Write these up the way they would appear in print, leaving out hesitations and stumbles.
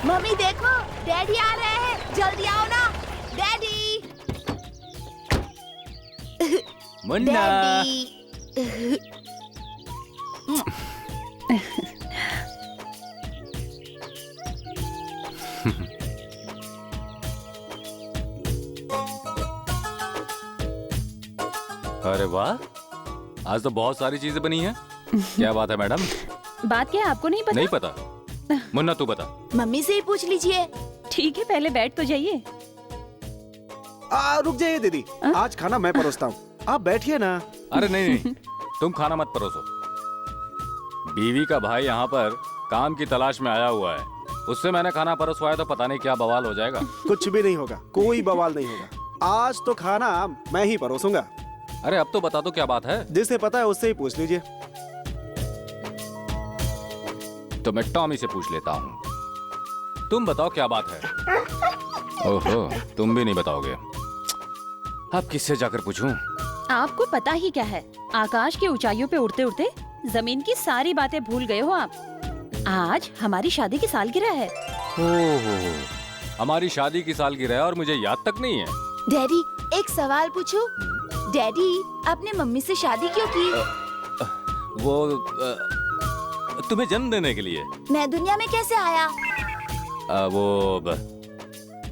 Mummy देखो, daddy आ रहे हैं, जल्दी आओ ना, डैडी। मुन्ना। डैडी। अरे वाह, आज तो बहुत सारी चीजें बनी हैं। क्या बात है मैडम? बात क्या है, आपको नहीं पता? नहीं पता। मुन्ना तू बता। मम्मी से ही पूछ लीजिए। ठीक है, पहले बैठ तो जाइए। रुक जाइए दीदी, आज खाना मैं परोसता हूँ, आप बैठिए ना। अरे नहीं, तुम खाना मत परोसो। बीवी का भाई यहाँ पर काम की तलाश में आया हुआ है, उससे मैंने खाना परोसवाया तो पता नहीं क्या बवाल हो जाएगा। कुछ भी नहीं होगा, कोई बवाल नहीं होगा। आज तो खाना मैं ही परोसूंगा। अरे अब तो बता दो क्या बात है। जिसे पता है उससे ही पूछ लीजिए। तो मैं टॉमी से पूछ लेता हूँ। तुम बताओ क्या बात है। ओहो, तुम भी नहीं बताओगे। अब किससे जाकर पूछूं? आपको पता ही क्या है, आकाश की ऊंचाइयों पे उड़ते उड़ते जमीन की सारी बातें भूल गए हो आप। आज हमारी शादी की सालगिरह है। ओहो, हमारी शादी की सालगिरह है और मुझे याद तक नहीं है। डैडी, एक सवाल पूछूं? डैडी, आपने मम्मी से शादी क्यों की? वो तुम्हें जन्म देने के लिए। मैं दुनिया में कैसे आया?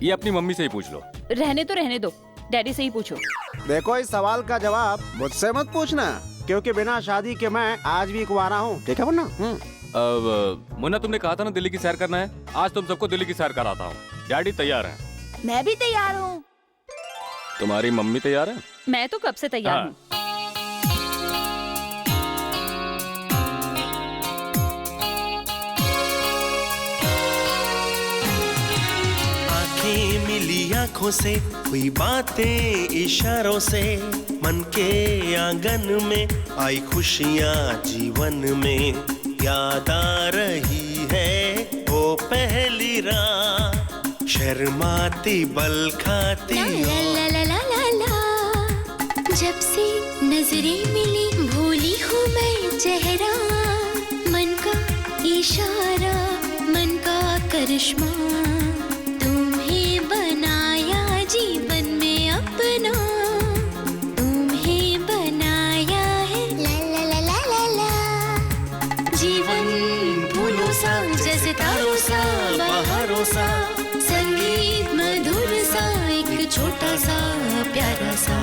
ये अपनी मम्मी से ही पूछ लो। रहने दो, डैडी से ही पूछो। देखो, इस सवाल का जवाब मुझसे मत पूछना, क्योंकि बिना शादी के मैं आज भी कुंवारा हूँ। ठीक है मुन्ना? मुन्ना, तुमने कहा था ना दिल्ली की सैर करना है, आज तुम सबको दिल्ली की सैर कराता हूँ। डैडी तैयार हैं। मैं भी तैयार हूँ। तुम्हारी मम्मी तैयार है? मैं तो कब से तैयार हूँ। आंखें मिली आंखों से, हुई बातें इशारों से, मन के आंगन में आई खुशियाँ जीवन में। याद आ रही है वो पहली रात, शर्माती बल खाती जब से नजरें मिली, भूली हूँ मैं चेहरा, मन का इशारा, मन का करिश्मा, तुम्हें बनाया जीवन में अपना, तुम्हें बनाया है ला ला ला ला ला। जीवन फूलों सा, जैसे तारों सा, बहारों सा, संगीत मधुर सा, एक छोटा सा प्यारा सा।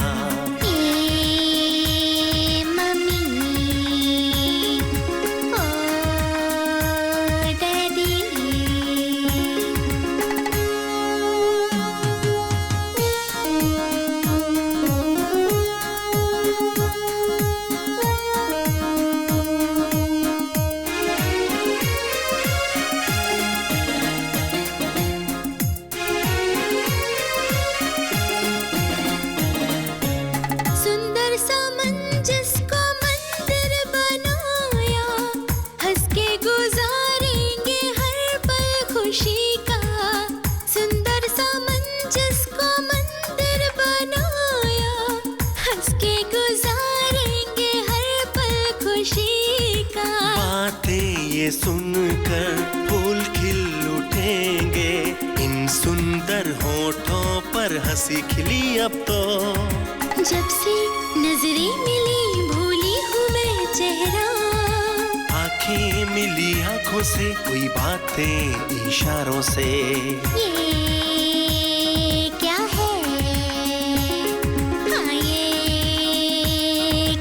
सुनकर फूल खिल उठेंगे, इन सुंदर होठों पर हंसी खिली अब तो। जब से नजरें मिली, भूली हूँ मैं चेहरा, आंखें मिली आंखों से, हुई बातें इशारों से। ये क्या है? हाँ, ये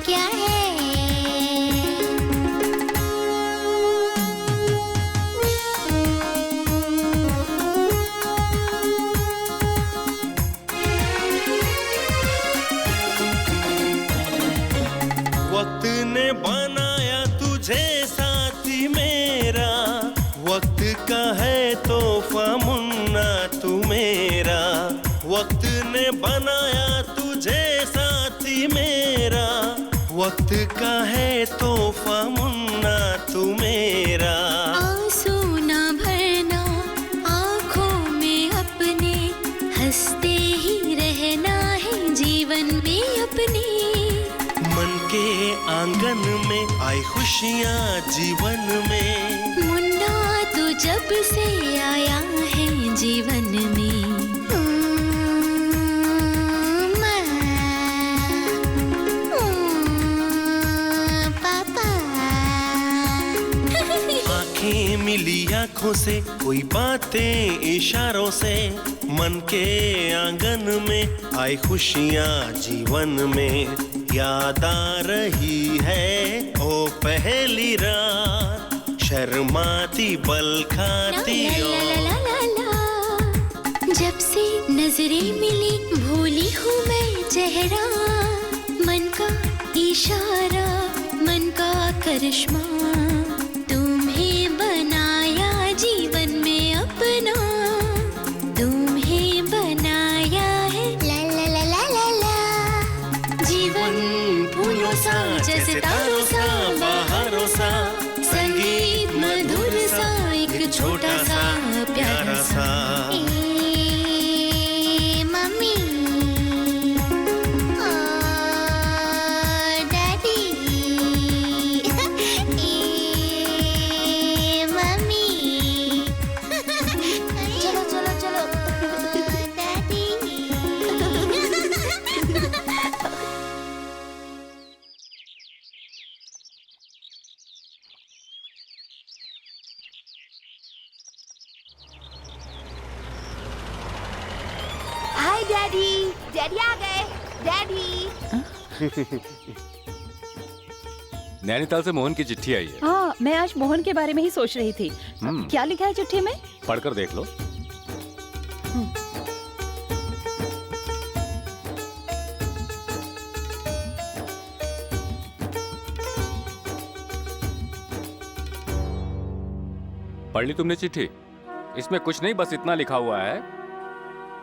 क्या है? वक्त ने बनाया तुझे साथी मेरा, वक्त का है तोहफा मुन्ना तू मेरा। वक्त ने बनाया तुझे साथी मेरा, वक्त का है तोहफा मुन्ना तू मेरा। आंसू ना भरना आँखों में अपने, हंसते ही रहना है जीवन में अपने। मन के आंगन में आई खुशियाँ जीवन में, मुन्ना तू जब से आया आंखों से कोई बातें इशारों से मन के आंगन में आई खुशियाँ जीवन में याद आ रही है ओ पहली रात शर्माती बल खाती जब से नजरें मिली भूली हूँ मैं चेहरा मन का इशारा मन का करिश्मा तुम्हें बनाया जीवन में अपना तुम्हें बनाया है ला ला ला ला ला ला जीवन फूलों सा जैसे तारों सा बहारों सा संगीत मधुर सा एक छोटा सा प्यारा सा मम्मी डैडी मम्मी चलो चलो चलो डैडी हाय डैडी। डैडी आ गए। डैडी। नैनीताल से मोहन की चिट्ठी आई है। हाँ, मैं आज मोहन के बारे में ही सोच रही थी। क्या लिखा है चिट्ठी में? पढ़कर देख लो। पढ़ ली तुमने चिट्ठी? इसमें कुछ नहीं, बस इतना लिखा हुआ है,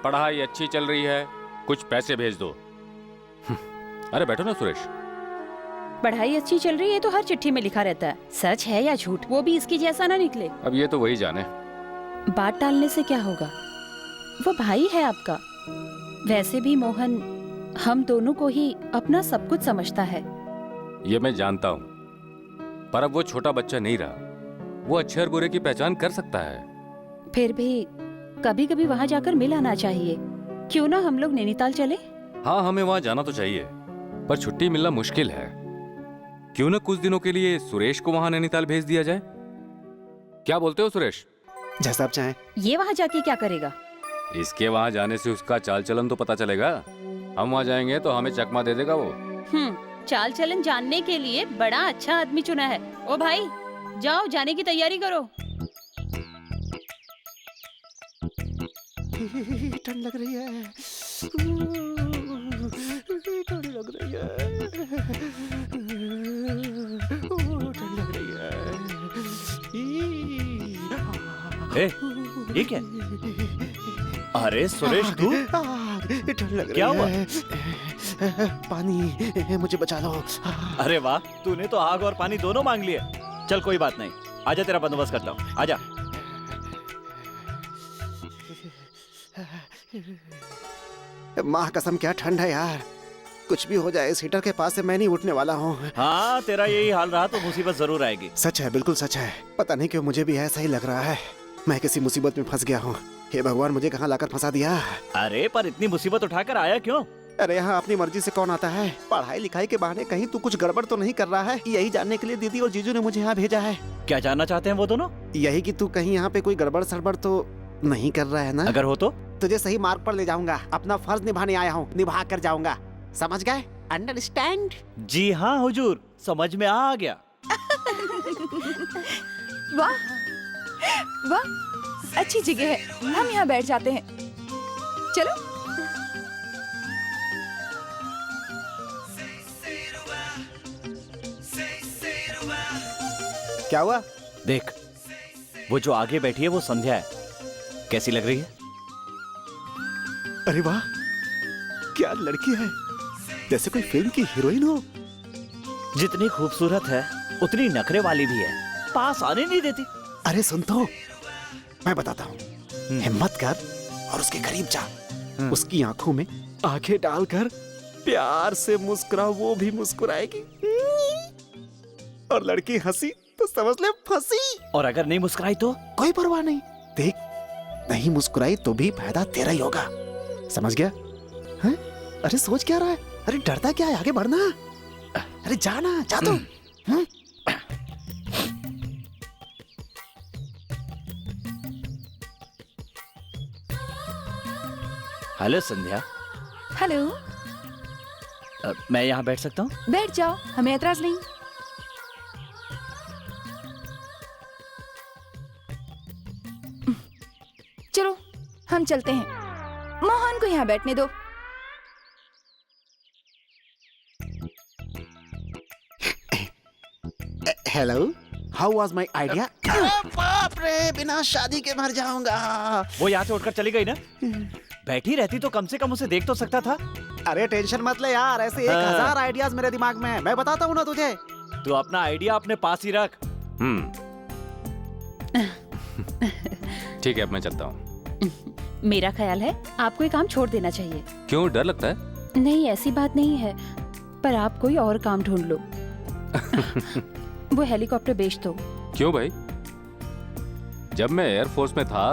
पढ़ाई अच्छी चल रही है, कुछ पैसे भेज दो। अरे बैठो ना सुरेश। पढ़ाई अच्छी चल रही है तो हर चिट्ठी में लिखा रहता है, सच है या झूठ वो भी इसकी जैसा ना निकले। अब ये तो वही जाने। बात टालने से क्या होगा, वो भाई है आपका। वैसे भी मोहन हम दोनों को ही अपना सब कुछ समझता है। ये मैं जानता हूँ, पर अब वो छोटा बच्चा नहीं रहा, वो अच्छे और बुरे की पहचान कर सकता है। फिर भी कभी कभी वहाँ जाकर मिल आना चाहिए। क्यों ना हम लोग नैनीताल चले? हाँ, हमें वहाँ जाना तो चाहिए, पर छुट्टी मिलना मुश्किल है। क्यों ना कुछ दिनों के लिए सुरेश को वहाँ नैनीताल भेज दिया जाए? क्या बोलते हो सुरेश? जैसा आप चाहें। ये वहाँ जाके क्या करेगा? इसके वहाँ जाने से उसका चाल चलन तो पता चलेगा। हम वहाँ जाएंगे तो हमें चकमा दे देगा वो। चाल चलन जानने के लिए बड़ा अच्छा आदमी चुना है। ओ भाई, जाओ जाने की तैयारी करो। ठंड लग रही है। ठंड लग रही है। ठंड लग रही है। ए, ये क्या? अरे सुरेश तू? ठंड लग क्या रही है। पानी, मुझे बचा लो। अरे वाह, तूने तो आग और पानी दोनों मांग लिए। चल कोई बात नहीं, आजा तेरा बंदोबस्त करता हूँ, आजा। माँ कसम क्या ठंड है यार, कुछ भी हो जाए इस हीटर के पास से मैं नहीं उठने वाला हूँ। हाँ, तेरा यही हाल रहा तो मुसीबत जरूर आएगी। सच है, बिल्कुल सच है। पता नहीं क्यों मुझे भी ऐसा ही लग रहा है, मैं किसी मुसीबत में फंस गया हूँ। हे भगवान, मुझे कहाँ लाकर फंसा दिया। अरे पर इतनी मुसीबत उठाकर आया क्यों? अरे यहाँ अपनी मर्जी से कौन आता है? पढ़ाई लिखाई के बहाने कहीं तू कुछ गड़बड़ तो नहीं कर रहा है? यही जानने के लिए दीदी और जीजू ने मुझे यहाँ भेजा है। क्या जानना चाहते हैं वो दोनों? यही कि तू कहीं यहाँ पे कोई गड़बड़ सड़बड़ तो नहीं कर रहा है ना? अगर हो तो तुझे सही मार्ग पर ले जाऊंगा, अपना फर्ज निभाने आया हूँ, निभा कर जाऊंगा। समझ गए? अंडरस्टैंड? जी हाँ हुजूर, समझ में आ गया। वाह वाह, अच्छी जगह है, हम यहाँ बैठ जाते हैं। चलो। क्या हुआ? देख, वो जो आगे बैठी है वो संध्या है। कैसी लग रही है? अरे वाह, क्या लड़की है, जैसे कोई फिल्म की हीरोइन हो। जितनी खूबसूरत है उतनी नखरे वाली भी है, पास आने नहीं देती। अरे सुन तो, मैं बताता हूँ, हिम्मत कर और उसके करीब जा। उसकी आंखों में आंखें डालकर प्यार से मुस्कुरा, वो भी मुस्कुराएगी। और लड़की हंसी तो समझ ले फंसी। और अगर नहीं मुस्कुराई तो? कोई परवाह नहीं, देख, नहीं मुस्कुराई तो भी फायदा तेरा ही होगा। समझ गया? हैं? अरे सोच क्या रहा है? अरे डरता क्या है, आगे बढ़ना। अरे जाना, जा तू। हेलो संध्या। हेलो। मैं यहाँ बैठ सकता हूँ? बैठ जाओ, हमें एतराज नहीं। चलो हम चलते हैं। मोहन को यहाँ बैठने दो। Hello, how was my idea? बाप रे, बिना शादी के मर जाऊंगा। वो यहाँ से उठकर चली गई ना? बैठी रहती तो कम से कम उसे देख तो सकता था। अरे टेंशन मत ले यार, ऐसे 1000 आइडियाज मेरे दिमाग में है। मैं बताता हूँ ना तुझे। तू अपना आइडिया अपने पास ही रख। ठीक है, अब मैं चलता हूँ। मेरा ख्याल है आपको ये काम छोड़ देना चाहिए। क्यों, डर लगता है? नहीं, ऐसी बात नहीं है, पर आप कोई और काम ढूंढ लो। वो हेलीकॉप्टर बेच दो। क्यों भाई? जब मैं एयरफोर्स में था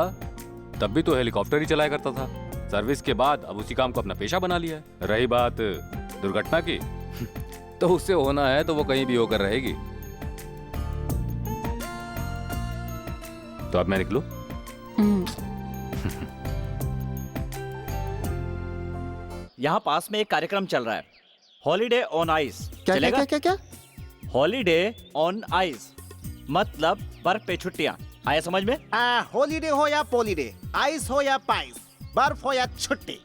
तब भी तो हेलीकॉप्टर ही चलाया करता था। सर्विस के बाद अब उसी काम को अपना पेशा बना लिया है। रही बात दुर्घटना की, तो उससे होना है तो वो कहीं भी होकर रहेगी। तो अब मैं निकलूं? यहाँ पास में एक कार्यक्रम चल रहा है, हॉलीडे ऑन आइस। क्या चलेगा? क्या क्या क्या? हॉलीडे ऑन आइस मतलब बर्फ पे छुट्टियाँ। आया समझ में? हॉलीडे हो या पॉलीडे, आइस हो या पाइस, बर्फ हो या छुट्टी,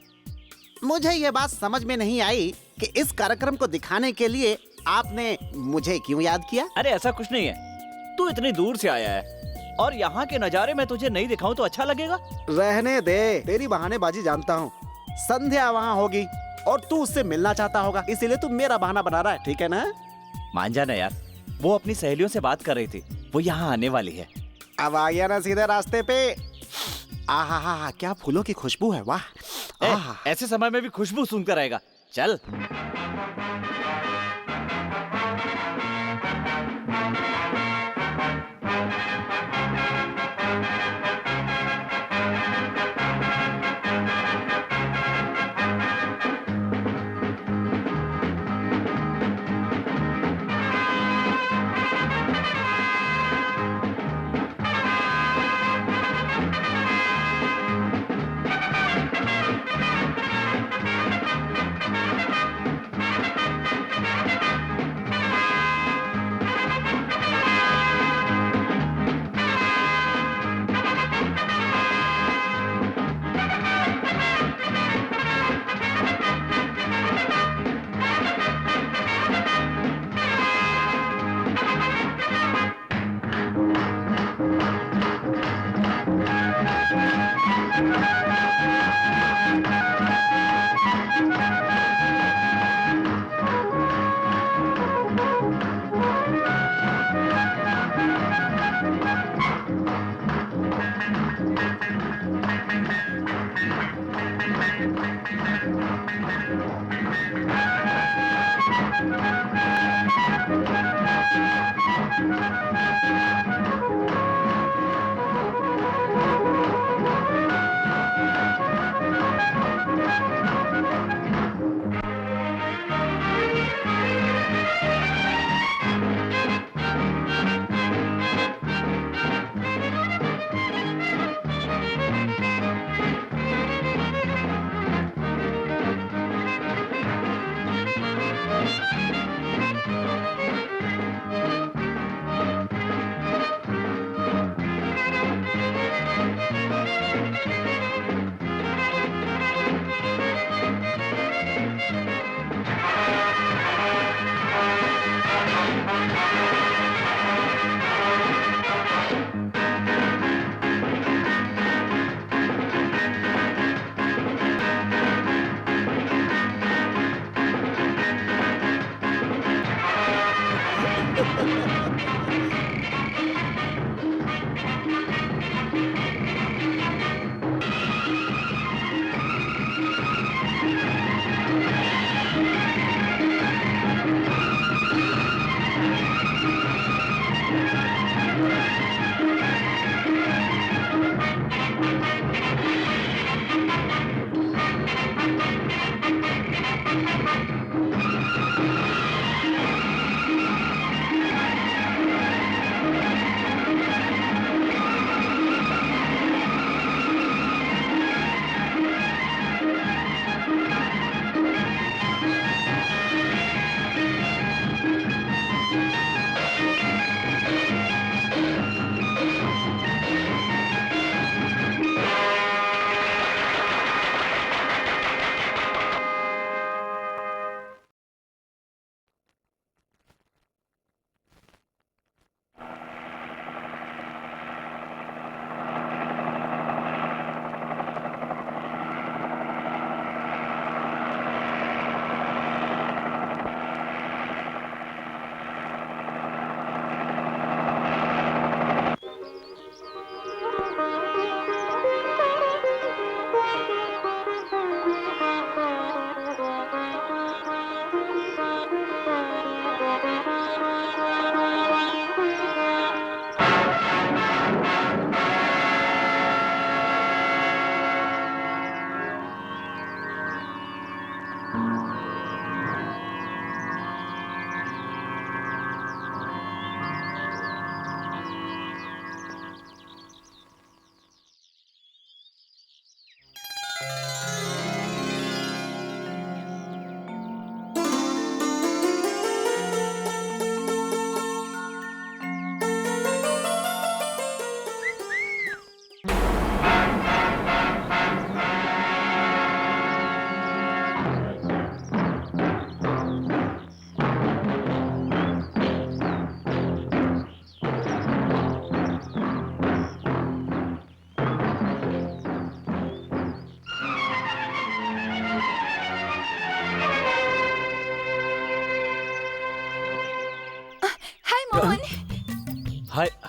मुझे ये बात समझ में नहीं आई कि इस कार्यक्रम को दिखाने के लिए आपने मुझे क्यों याद किया? अरे ऐसा कुछ नहीं है, तू इतनी दूर से आया है और यहाँ के नज़ारे मैं तुझे नहीं दिखाऊं तो अच्छा लगेगा? रहने दे, तेरी बहानेबाजी जानता हूँ। संध्या वहाँ होगी और तू उससे मिलना चाहता होगा, इसीलिए तू मेरा बहाना बना रहा है, ठीक है ना? मान जाना यार, वो अपनी सहेलियों से बात कर रही थी, वो यहाँ आने वाली है। अब आ गया ना सीधे रास्ते पे। आहा, क्या फूलों की खुशबू है, वाह। ऐसे समय में भी खुशबू सूंघता रहेगा। चल।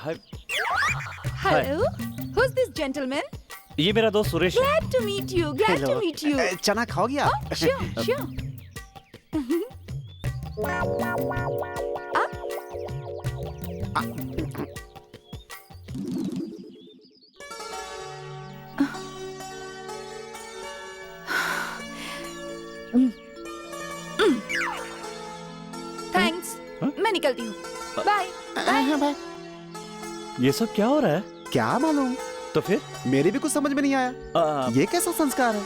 Hi. Hello, who's this gentleman? ये मेरा दोस्त सुरेश है। Glad to meet you. Glad to meet you. चना खाओगी आप? Oh, sure, sure. थैंक्स। मैं निकलती हूँ। बाय। बाय। ये सब क्या हो रहा है? क्या मालूम, तो फिर मेरे भी कुछ समझ में नहीं आया। ये कैसा संस्कार है?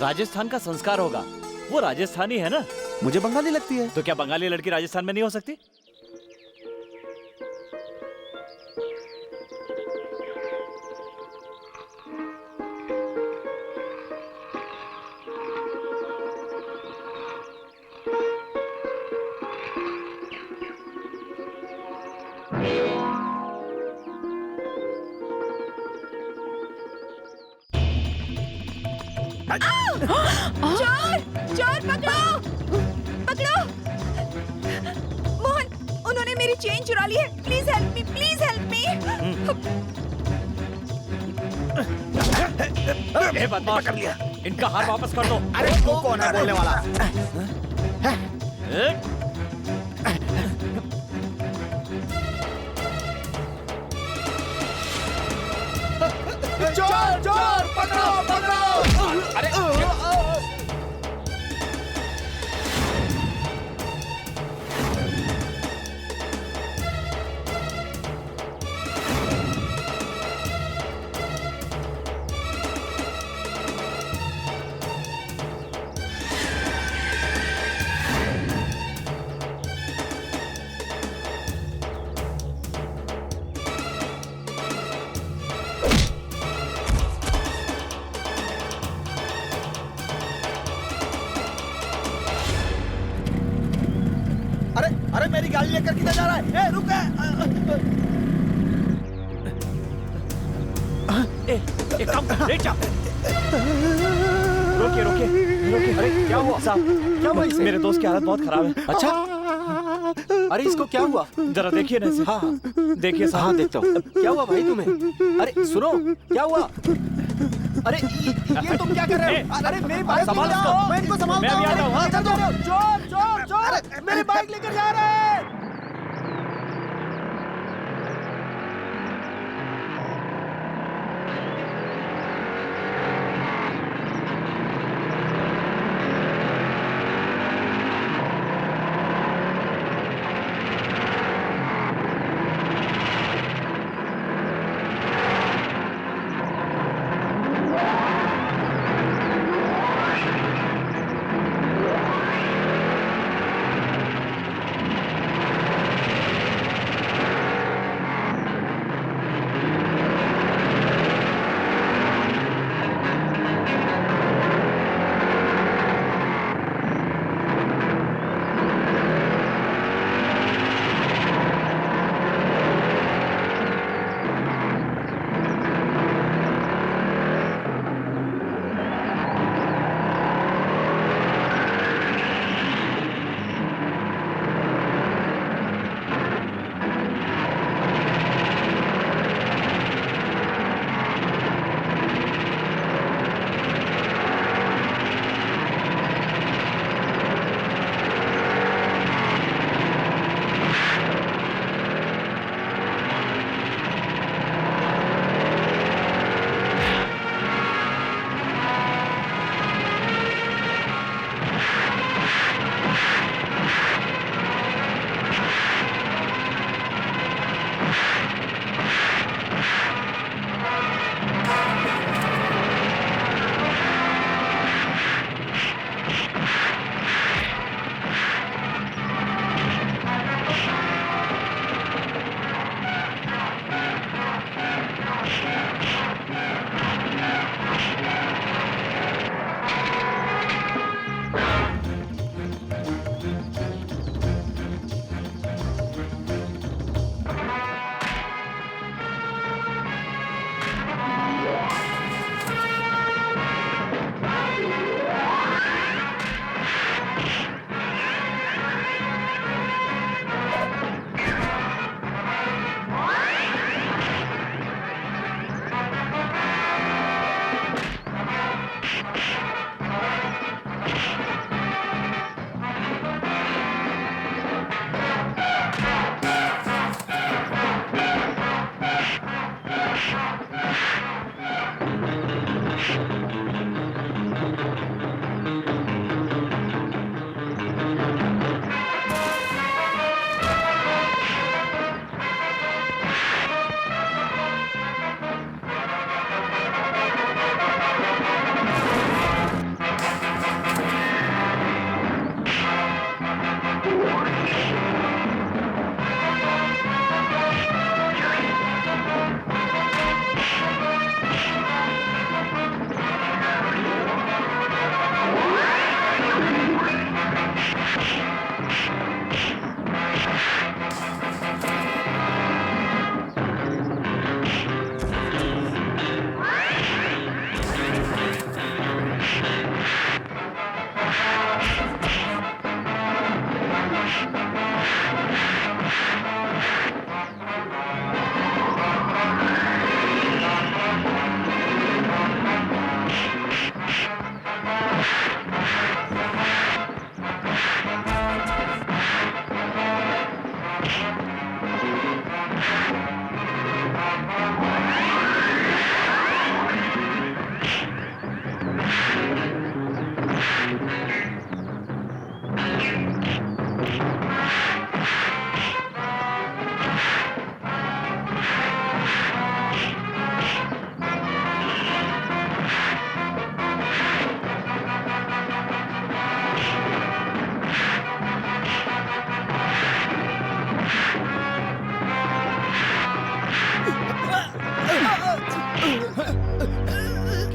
राजस्थान का संस्कार होगा। वो राजस्थानी है ना? मुझे बंगाली लगती है। तो क्या बंगाली लड़की राजस्थान में नहीं हो सकती? चोर! चोर पकड़ो! पकड़ो! मोहन, उन्होंने मेरी चेन चुरा ली है। Please help me, please help me. ए बदमाश, पकड़ लिया। इनका हार वापस कर दो। अरे तू कौन है बोलने वाला? चोर चोर पकड़ो पकड़ो! अरे अरे मेरी गाड़ी लेकर किधर जा रहा है? ए रुक! एक काम कर, लेट जा। रोकिए रोकिए रोकिए। अरे क्या हुआ साहब? क्या हुआ? मेरे दोस्त की हालत बहुत खराब है। अच्छा, अरे इसको क्या हुआ? जरा देखिए ना इसे। हाँ देखिए साहब। हाँ देखता हूँ। क्या हुआ भाई तुम्हें? अरे सुनो, क्या हुआ? अरे ये तुम क्या कर रहे हो? अरे मेरी बाइक संभाल लेकर इसको। जाओ। मैं इनको संभालता हूँ। मैं भी आ रहा हूँ, हाँ। इधर जाओ। चोर चोर चोर! मेरी बाइक लेकर जा रहे हैं।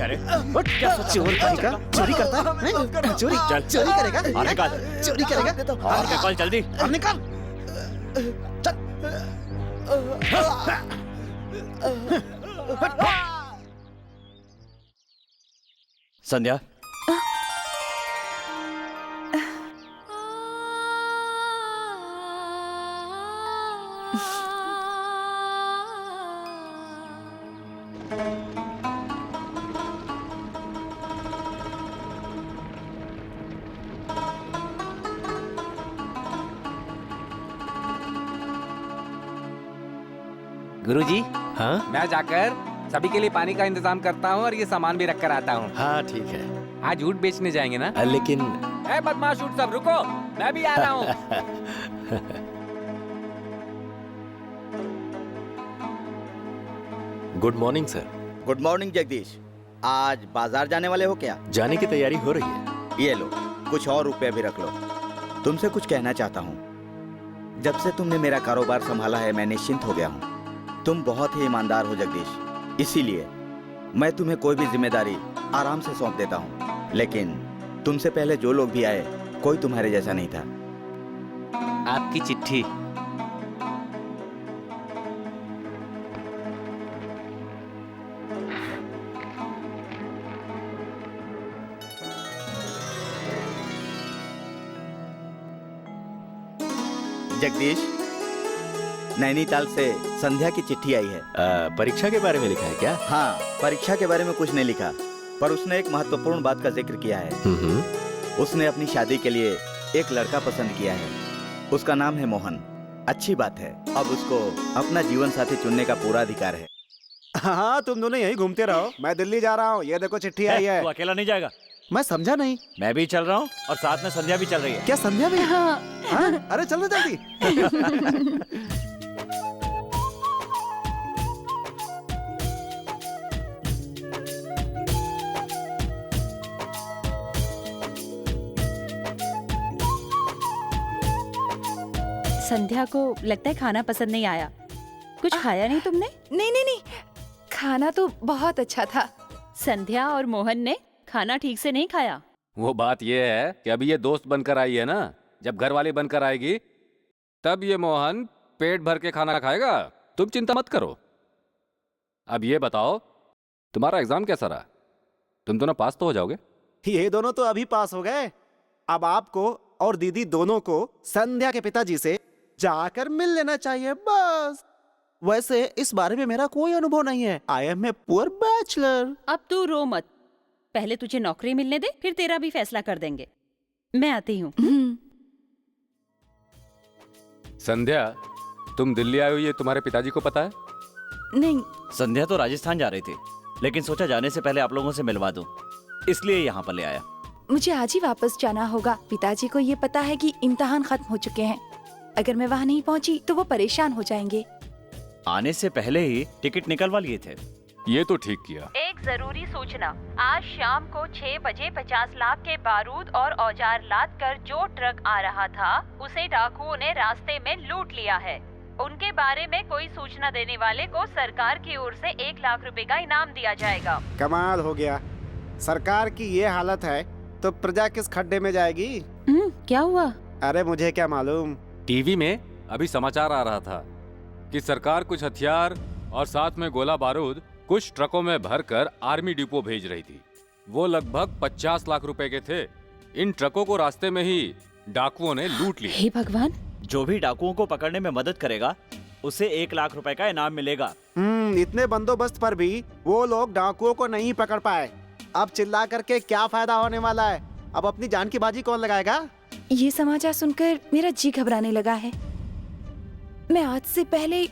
रे? क्या सोचा? चोर करेगा, चोरी करता है, हैं? चोरी चल। चोरी करेगा, और निकाल। चोरी करेगा, और निकाल जल्दी। अब निकाल। संध्या, गुरुजी, हाँ मैं जाकर सभी के लिए पानी का इंतजाम करता हूँ और ये सामान भी रख कर आता हूँ। हाँ ठीक है। आज ऊँट बेचने जाएंगे ना? लेकिन ए बदमाश ऊँट सब रुको, मैं भी आ रहा हूँ। Good morning sir. Good morning Jagdish. आज बाजार जाने वाले हो क्या? जाने की तैयारी हो रही है। ये लो, कुछ और रुपए भी रख लो। तुमसे कुछ कहना चाहता हूँ। जब से तुमने मेरा कारोबार संभाला है मैं निश्चिंत हो गया हूँ। तुम बहुत ही ईमानदार हो जगदीश, इसीलिए मैं तुम्हें कोई भी जिम्मेदारी आराम से सौंप देता हूँ। लेकिन तुमसे पहले जो लोग भी आए, कोई तुम्हारे जैसा नहीं था। आपकी चिट्ठी। जगदीश, नैनीताल से संध्या की चिट्ठी आई है। परीक्षा के बारे में लिखा है क्या? हाँ, परीक्षा के बारे में कुछ नहीं लिखा, पर उसने एक महत्वपूर्ण बात का जिक्र किया है। उसने अपनी शादी के लिए एक लड़का पसंद किया है। उसका नाम है मोहन। अच्छी बात है, अब उसको अपना जीवन साथी चुनने का पूरा अधिकार है। हाँ, तुम दोनों यहीं घूमते रहो, मैं दिल्ली जा रहा हूँ। ये देखो चिट्ठी आई है। तू अकेला नहीं जाएगा? मैं समझा नहीं। मैं भी चल रहा हूँ और साथ में संध्या भी चल रही है। क्या संध्या भी? हाँ। हाँ? अरे चलो जल्दी। संध्या को लगता है खाना पसंद नहीं आया। कुछ खाया नहीं तुमने? नहीं नहीं नहीं, खाना तो बहुत अच्छा था। संध्या और मोहन ने खाना ठीक से नहीं खाया। वो बात ये है कि अभी ये दोस्त बनकर आई है ना, जब घर वाली बनकर आएगी तब ये मोहन पेट भर के खाना खाएगा। तुम चिंता मत करो। अब ये बताओ, तुम्हारा एग्जाम कैसा रहा? तुम दोनों पास तो हो जाओगे? ये दोनों तो अभी पास हो गए। अब आपको और दीदी दोनों को संध्या के पिताजी से जाकर मिल लेना चाहिए बस। वैसे इस बारे में मेरा कोई अनुभव नहीं है। I am a poor bachelor. अब तू रो मत, पहले तुझे नौकरी मिलने दे, फिर तेरा भी फैसला कर देंगे। मैं आती हूँ। संध्या, तुम दिल्ली आई हो ये तुम्हारे पिताजी को पता है? नहीं। संध्या तो राजस्थान जा रही थी, लेकिन सोचा जाने से पहले आप लोगों से मिलवा दूं, इसलिए यहाँ पर ले आया। मुझे आज ही वापस जाना होगा। पिताजी को ये पता है कि इम्तिहान खत्म हो चुके हैं। अगर मैं वहाँ नहीं पहुँची तो वो परेशान हो जाएंगे। आने से पहले ही टिकट निकलवा लिए थे। ये तो ठीक किया। एक जरूरी सूचना, आज शाम को 6 बजे 50 लाख के बारूद और औजार लाद कर जो ट्रक आ रहा था उसे डाकुओं ने रास्ते में लूट लिया है। उनके बारे में कोई सूचना देने वाले को सरकार की ओर से 1 लाख रुपए का इनाम दिया जाएगा। कमाल हो गया। सरकार की ये हालत है तो प्रजा किस खड्डे में जाएगी? क्या हुआ? अरे मुझे क्या मालूम। टीवी में अभी समाचार आ रहा था कि सरकार कुछ हथियार और साथ में गोला बारूद कुछ ट्रकों में भरकर आर्मी डिपो भेज रही थी। वो लगभग 50 लाख रुपए के थे। इन ट्रकों को रास्ते में ही डाकुओं ने लूट लिया। हे भगवान! जो भी डाकुओं को पकड़ने में मदद करेगा उसे 1 लाख रुपए का इनाम मिलेगा। इतने बंदोबस्त पर भी वो लोग डाकुओं को नहीं पकड़ पाए। अब चिल्ला करके क्या फायदा होने वाला है? अब अपनी जान की बाजी कौन लगाएगा? ये समाचार सुनकर मेरा जी घबराने लगा है। मैं आज से पहले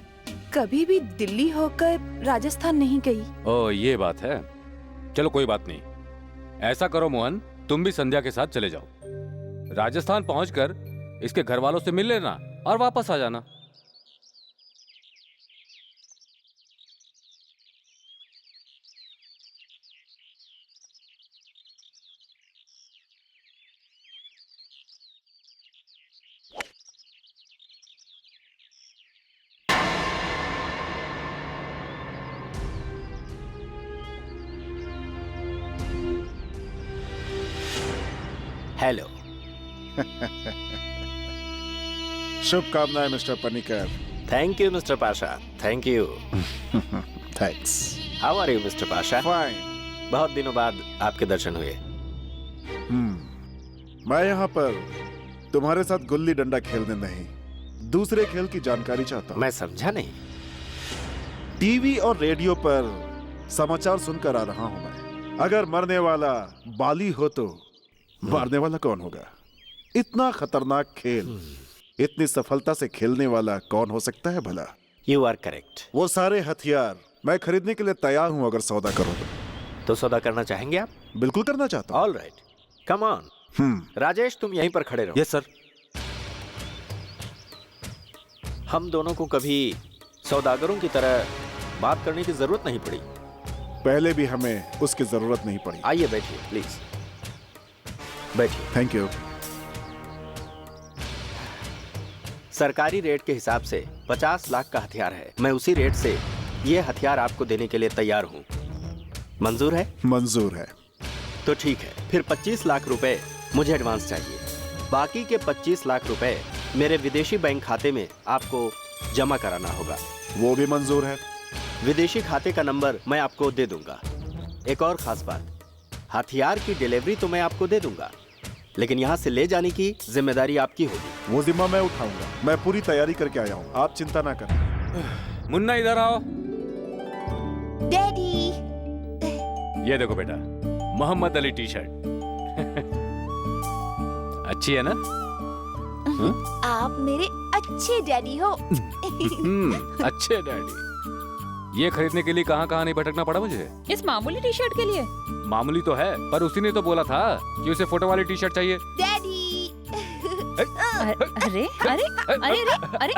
कभी भी दिल्ली होकर राजस्थान नहीं गई। ओह, ये बात है। चलो कोई बात नहीं। ऐसा करो मोहन, तुम भी संध्या के साथ चले जाओ। राजस्थान पहुंचकर इसके घर वालों से मिल लेना और वापस आ जाना। हेलो। शुभकामनाएं mister Panicker. Thank you mister Pasha, thank you. Thanks. How are you mister Pasha? Fine. बहुत दिनों बाद आपके दर्शन हुए। मैं यहाँ पर तुम्हारे साथ गुल्ली डंडा खेलने नहीं, दूसरे खेल की जानकारी चाहता हूँ। मैं समझा नहीं। टीवी और रेडियो पर समाचार सुनकर आ रहा हूँ मैं। अगर मरने वाला बाली हो तो मारने वाला कौन होगा? इतना खतरनाक खेल इतनी सफलता से खेलने वाला कौन हो सकता है भला? You are correct. वो सारे हथियार मैं खरीदने के लिए तैयार हूँ, अगर सौदा करो तो सौदा करना चाहेंगे आप? बिल्कुल करना चाहता हूँ। All right, come on. Rajesh तुम यहीं पर खड़े रहो। Yes sir. हम दोनों को कभी सौदागरों की तरह बात करने की जरूरत नहीं पड़ी। पहले भी हमें उसकी जरूरत नहीं पड़ी। आइए बैठिए प्लीज, बैठिए। Thank you. सरकारी रेट के हिसाब से 50 लाख का हथियार है। मैं उसी रेट से ये हथियार आपको देने के लिए तैयार हूँ। मंजूर है? मंजूर है। तो ठीक है, फिर 25 लाख रुपए मुझे एडवांस चाहिए। बाकी के 25 लाख रुपए मेरे विदेशी बैंक खाते में आपको जमा कराना होगा। वो भी मंजूर है। विदेशी खाते का नंबर मैं आपको दे दूंगा। एक और खास बात, हथियार की डिलीवरी तो मैं आपको दे दूंगा, लेकिन यहाँ से ले जाने की जिम्मेदारी आपकी होगी। वो जिम्मा मैं उठाऊंगा। मैं पूरी तैयारी करके आया हूँ, आप चिंता ना करें। मुन्ना इधर आओ। डैडी। ये देखो बेटा, मोहम्मद अली टी शर्ट। अच्छी है ना? आप मेरे अच्छे डैडी हो। अच्छे डैडी। ये खरीदने के लिए कहाँ कहाँ नहीं भटकना पड़ा मुझे। इस मामूली टी शर्ट के लिए? मामूली तो है, पर उसी ने तो बोला था कि उसे फोटो वाली टी शर्ट चाहिए। डैडी। अरे अरे अरे अरे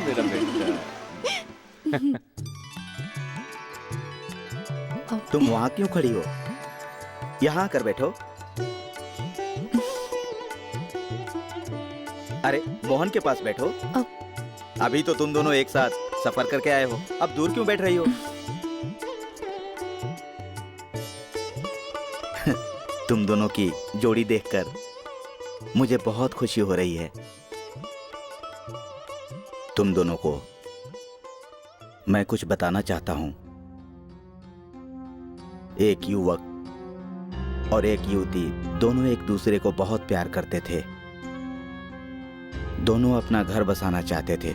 मेरा बेटा। तुम वहां क्यों खड़ी हो? यहाँ आकर बैठो। अरे मोहन के पास बैठो। अभी तो तुम दोनों एक साथ सफर करके आए हो, अब दूर क्यों बैठ रही हो? तुम दोनों की जोड़ी देखकर मुझे बहुत खुशी हो रही है। तुम दोनों को मैं कुछ बताना चाहता हूं। एक युवक और एक युवती दोनों एक दूसरे को बहुत प्यार करते थे। दोनों अपना घर बसाना चाहते थे,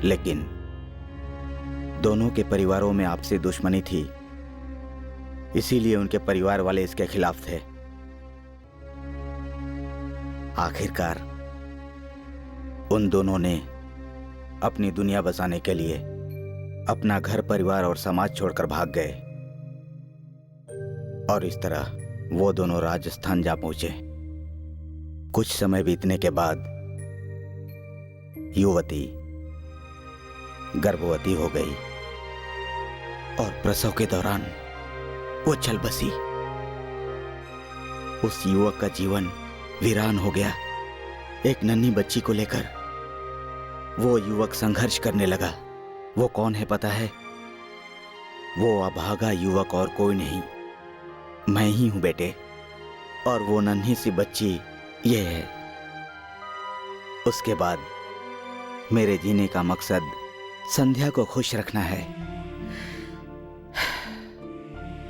लेकिन दोनों के परिवारों में आपसी दुश्मनी थी, इसीलिए उनके परिवार वाले इसके खिलाफ थे। आखिरकार उन दोनों ने अपनी दुनिया बसाने के लिए अपना घर परिवार और समाज छोड़कर भाग गए, और इस तरह वो दोनों राजस्थान जा पहुंचे। कुछ समय बीतने के बाद युवती गर्भवती हो गई और प्रसव के दौरान वो चल बसी। उस युवक का जीवन वीरान हो गया। एक नन्ही बच्ची को लेकर वो युवक संघर्ष करने लगा। वो कौन है पता है? वो अभागा युवक और कोई नहीं, मैं ही हूं बेटे। और वो नन्ही सी बच्ची ये है। उसके बाद मेरे जीने का मकसद संध्या को खुश रखना है।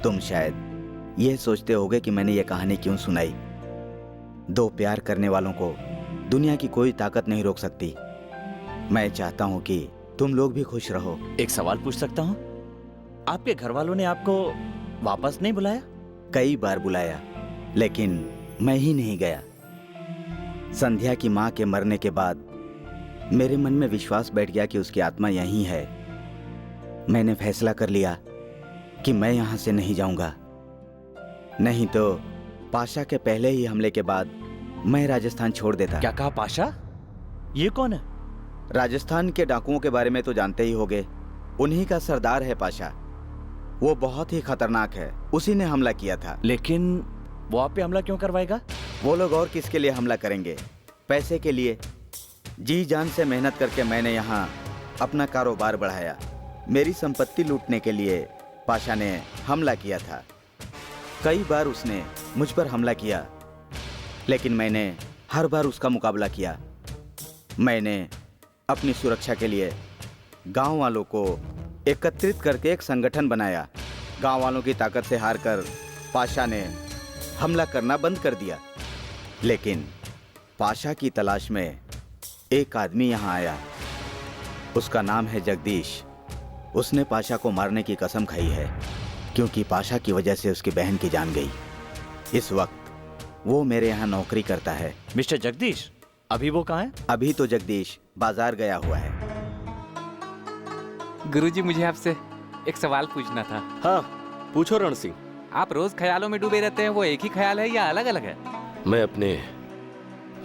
तुम शायद ये सोचते होगे कि मैंने ये कहानी क्यों सुनाई। दो प्यार करने वालों को दुनिया की कोई ताकत नहीं रोक सकती। मैं चाहता हूं कि तुम लोग भी खुश रहो। एक सवाल पूछ सकता हूँ? आपके घर वालों ने आपको वापस नहीं बुलाया? कई बार बुलाया, लेकिन मैं ही नहीं गया। संध्या की मां के मरने के बाद मेरे मन में विश्वास बैठ गया कि उसकी आत्मा यहीं है। मैंने फैसला कर लिया कि मैं यहां से नहीं जाऊंगा, नहीं तो पाशा के पहले ही हमले के बाद मैं राजस्थान छोड़ देता। क्या कहा पाशा? ये कौन है? राजस्थान के डाकुओं के बारे में तो जानते ही होगे। उन्हीं का सरदार है पाशा। वो बहुत ही खतरनाक है, उसी ने हमला किया था। लेकिन वो आप पे हमला क्यों करवाएगा? वो लोग और किसके लिए हमला करेंगे? पैसे के लिए। जी जान से मेहनत करके मैंने यहाँ अपना कारोबार बढ़ाया। मेरी संपत्ति लूटने के लिए पाशा ने हमला किया था। कई बार उसने मुझ पर हमला किया, लेकिन मैंने हर बार उसका मुकाबला किया। मैंने अपनी सुरक्षा के लिए गांव वालों को एकत्रित करके एक संगठन बनाया। गांव वालों की ताकत से हारकर पाशा ने हमला करना बंद कर दिया। लेकिन पाशा की तलाश में एक आदमी यहां आया। उसका नाम है जगदीश। उसने पाशा को मारने की कसम खाई है, क्योंकि पाशा की वजह से उसकी बहन की जान गई। इस वक्त वो मेरे यहाँ नौकरी करता है। मिस्टर जगदीश, अभी वो कहाँ है? अभी तो जगदीश बाजार गया हुआ है। गुरुजी, मुझे आपसे एक सवाल पूछना था। हाँ, पूछो रण सिंह। आप रोज ख्यालों में डूबे रहते हैं, वो एक ही ख्याल है या अलग अलग है? मैं अपने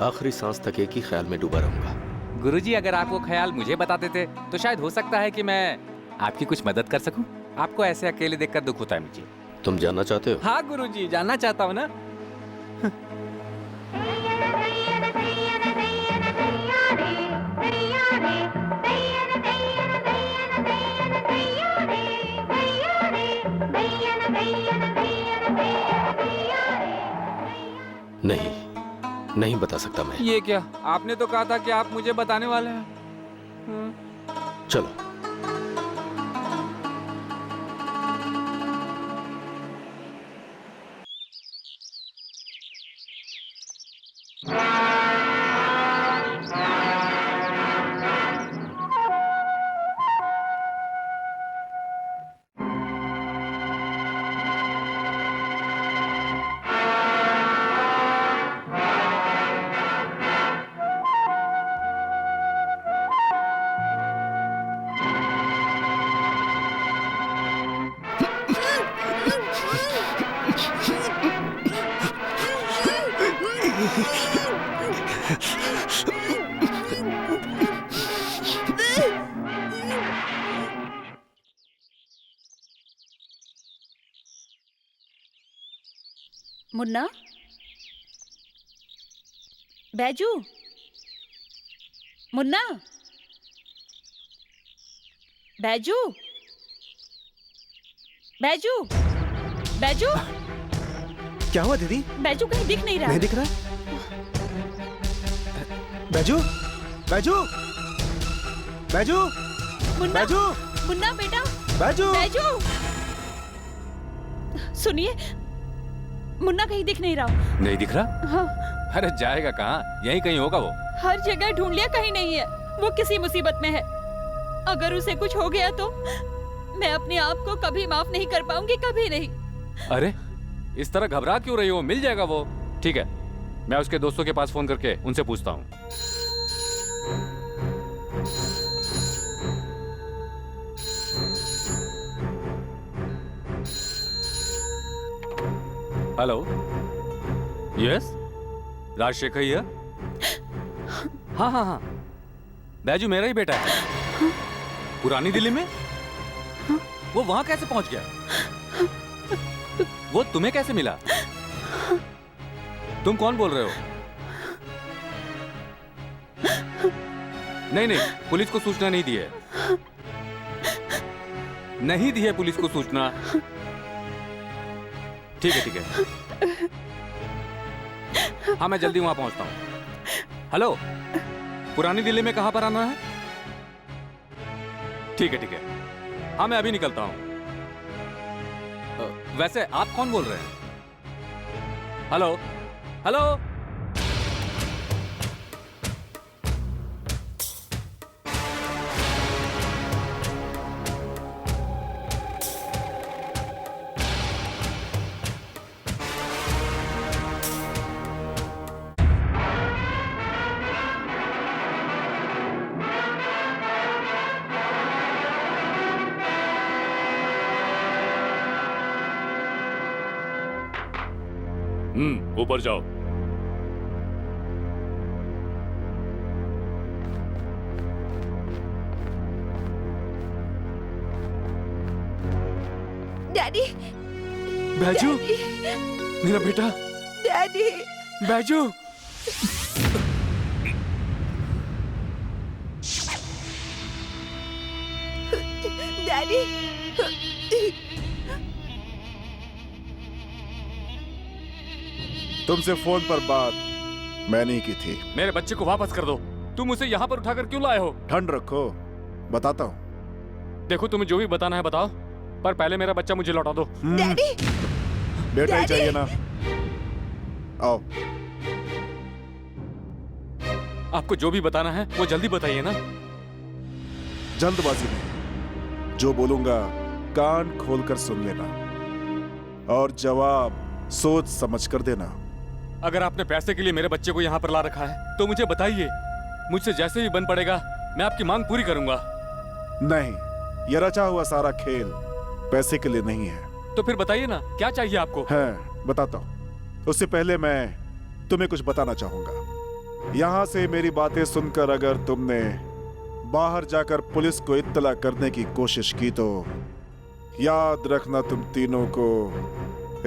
आखिरी सांस तक एक ही ख्याल में डूबा रहूंगा। गुरुजी, अगर आप वो ख्याल मुझे बताते थे तो शायद हो सकता है कि मैं आपकी कुछ मदद कर सकूं। आपको ऐसे अकेले देखकर दुख होता है मुझे। तुम जानना चाहते हो? हाँ गुरुजी, जानना चाहता हूँ ना। नहीं बता सकता मैं। ये क्या? आपने तो कहा था कि आप मुझे बताने वाले हैं। चलो। मुन्ना, बैजू, मुन्ना, बैजू, बैजू, बैजू। क्या हुआ दीदी? बैजू कहीं दिख नहीं रहा। नहीं दिख रहा? बैजू, बैजू, बैजू, मुन्ना, बैजू, मुन्ना बेटा, बैजू, बैजू। सुनिए, मुन्ना कहीं दिख नहीं रहा। नहीं दिख रहा? हाँ। अरे जाएगा कहाँ? यहीं कहीं होगा वो। हर जगह ढूंढ लिया, कहीं नहीं है। वो किसी मुसीबत में है। अगर उसे कुछ हो गया तो मैं अपने आप को कभी माफ नहीं कर पाऊंगी, कभी नहीं। अरे इस तरह घबरा क्यों रही हो? मिल जाएगा वो। ठीक है, मैं उसके दोस्तों के पास फोन करके उनसे पूछता हूँ। Hello, yes, Rajashekhar here. हाँ हाँ हाँ, बैजू मेरा ही बेटा है। पुरानी दिल्ली में? वो वहां कैसे पहुंच गया? वो तुम्हें कैसे मिला? तुम कौन बोल रहे हो? नहीं नहीं, पुलिस को सूचना नहीं दी है। नहीं दी है पुलिस को सूचना। ठीक है ठीक है, हाँ मैं जल्दी वहां पहुंचता हूं। हेलो, पुरानी दिल्ली में कहां पर आना है? ठीक है ठीक है, हाँ मैं अभी निकलता हूं। वैसे आप कौन बोल रहे हैं? Hello hello. ऊपर जाओ। डैडी, बैजू, मेरा बेटा। डैडी, बैजू। डैडी, तुमसे फोन पर बात मैंने ही की थी। मेरे बच्चे को वापस कर दो। तुम उसे यहाँ पर उठाकर क्यों लाए हो? ठंड रखो, बताता हूँ। देखो तुम्हें जो भी बताना है बताओ, पर पहले मेरा बच्चा मुझे लौटा दो। डैडी, बेटा ही चाहिए ना? आओ। आपको जो भी बताना है वो जल्दी बताइए ना। जल्दबाजी नहीं, जो बोलूंगा कान खोलकर सुन लेना और जवाब सोच समझ कर देना। अगर आपने पैसे के लिए मेरे बच्चे को यहाँ पर ला रखा है तो मुझे बताइए। मुझसे जैसे ही बन पड़ेगा मैं आपकी मांग पूरी करूंगा। नहीं, यह रचा हुआ सारा खेल पैसे के लिए नहीं है। तो फिर बताइए ना, क्या चाहिए आपको? है, बताता हूँ। उससे पहले मैं तुम्हें कुछ बताना चाहूंगा। यहाँ से मेरी बातें सुनकर अगर तुमने बाहर जाकर पुलिस को इत्तला करने की कोशिश की तो याद रखना, तुम तीनों को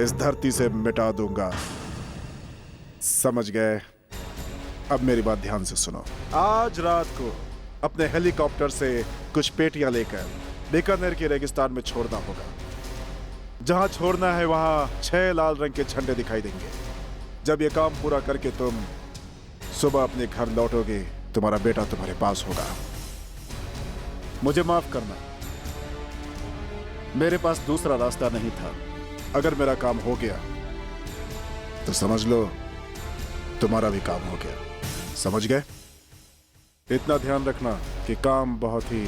इस धरती से मिटा दूंगा। समझ गए? अब मेरी बात ध्यान से सुनो। आज रात को अपने हेलीकॉप्टर से कुछ पेटियां लेकर बीकानेर के रेगिस्तान में छोड़ना होगा। जहां छोड़ना है वहां 6 लाल रंग के झंडे दिखाई देंगे। जब ये काम पूरा करके तुम सुबह अपने घर लौटोगे, तुम्हारा बेटा तुम्हारे पास होगा। मुझे माफ करना, मेरे पास दूसरा रास्ता नहीं था। अगर मेरा काम हो गया तो समझ लो तुम्हारा भी काम हो गया। समझ गए? इतना ध्यान रखना कि काम बहुत ही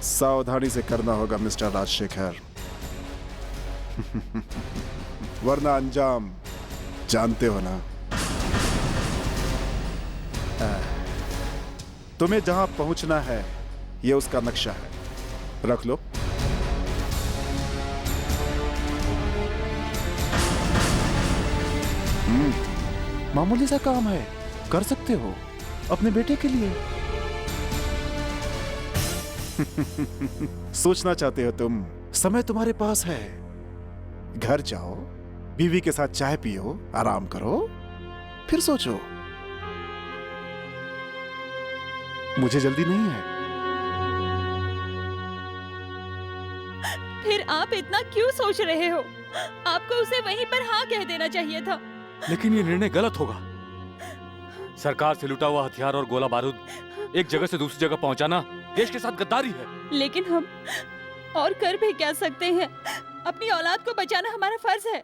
सावधानी से करना होगा मिस्टर राजशेखर। वरना अंजाम जानते हो ना। तुम्हें जहां पहुंचना है यह उसका नक्शा है, रख लो। मामूली सा काम है, कर सकते हो अपने बेटे के लिए। सोचना चाहते हो तुम, समय तुम्हारे पास है। घर जाओ, बीवी के साथ चाय पियो, आराम करो, फिर सोचो। मुझे जल्दी नहीं है। फिर आप इतना क्यों सोच रहे हो? आपको उसे वहीं पर हाँ कह देना चाहिए था। लेकिन ये निर्णय गलत होगा। सरकार से लूटा हुआ हथियार और गोला बारूद एक जगह से दूसरी जगह पहुंचाना देश के साथ गद्दारी है। लेकिन हम और कर भी क्या सकते हैं? अपनी औलाद को बचाना हमारा फर्ज है।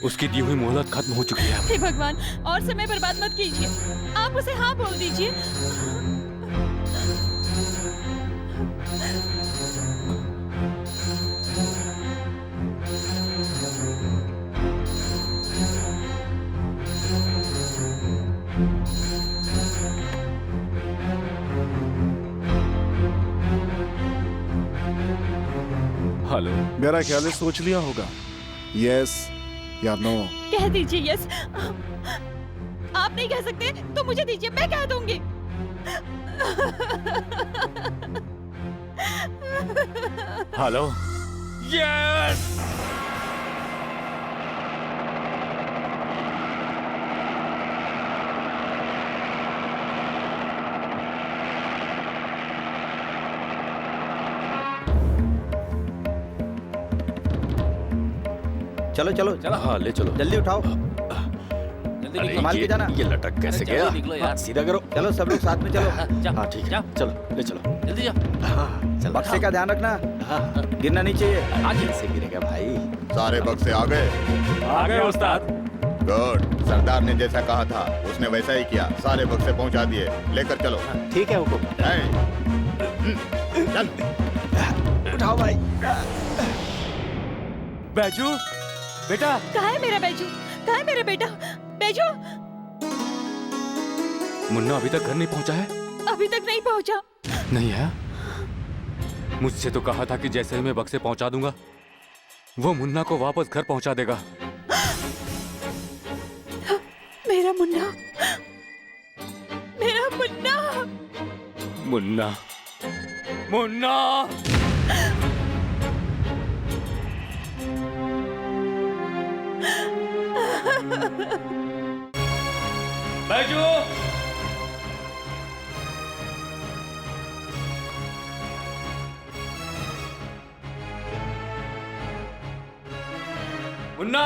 उसकी दी हुई मोहलत खत्म हो चुकी है। हे भगवान, और समय बर्बाद मत कीजिए। आप उसे हाँ बोल दीजिए। हेलो। मेरा ख्याल है सोच लिया होगा, यस या नो। कह दीजिए यस। आप नहीं कह सकते तो मुझे दीजिए, मैं कह दूंगी। हेलो। यस। चलो चलो चलो। हाँ ले चलो। जल्दी उठाओ, जल्दी निकलो। संभाल के जाना। ये लटक कैसे अरे गया? जल्दी निकलो यार। सीधा करो। चलो सब लोग साथ में चलो। हाँ ठीक है, चलो ले चलो। जल्दी जाओ। बक्से का ध्यान रखना, गिरना नहीं चाहिए। आज से गिरेगा भाई। सारे बक्से आ गए? आ गए उस्ताद। गुड, सरदार ने जैसा कहा था उसने वैसा ही किया। सारे बक्से पहुंचा दिए, लेकर चलो। ठीक है हुकुम। चल। उठाओ भाई। बैजू बेटा। कहाँ है मेरा बैजू? कहाँ है मेरा बेटा? बैजू मुन्ना अभी तक घर नहीं पहुंचा है? अभी तक नहीं पहुंचा। नहीं है? मुझसे तो कहा था कि जैसे ही मैं बक्से पहुंचा दूंगा वो मुन्ना को वापस घर पहुंचा देगा। मेरा मुन्ना, मेरा मुन्ना। मुन्ना, मुन्ना। बैजू, मुन्ना,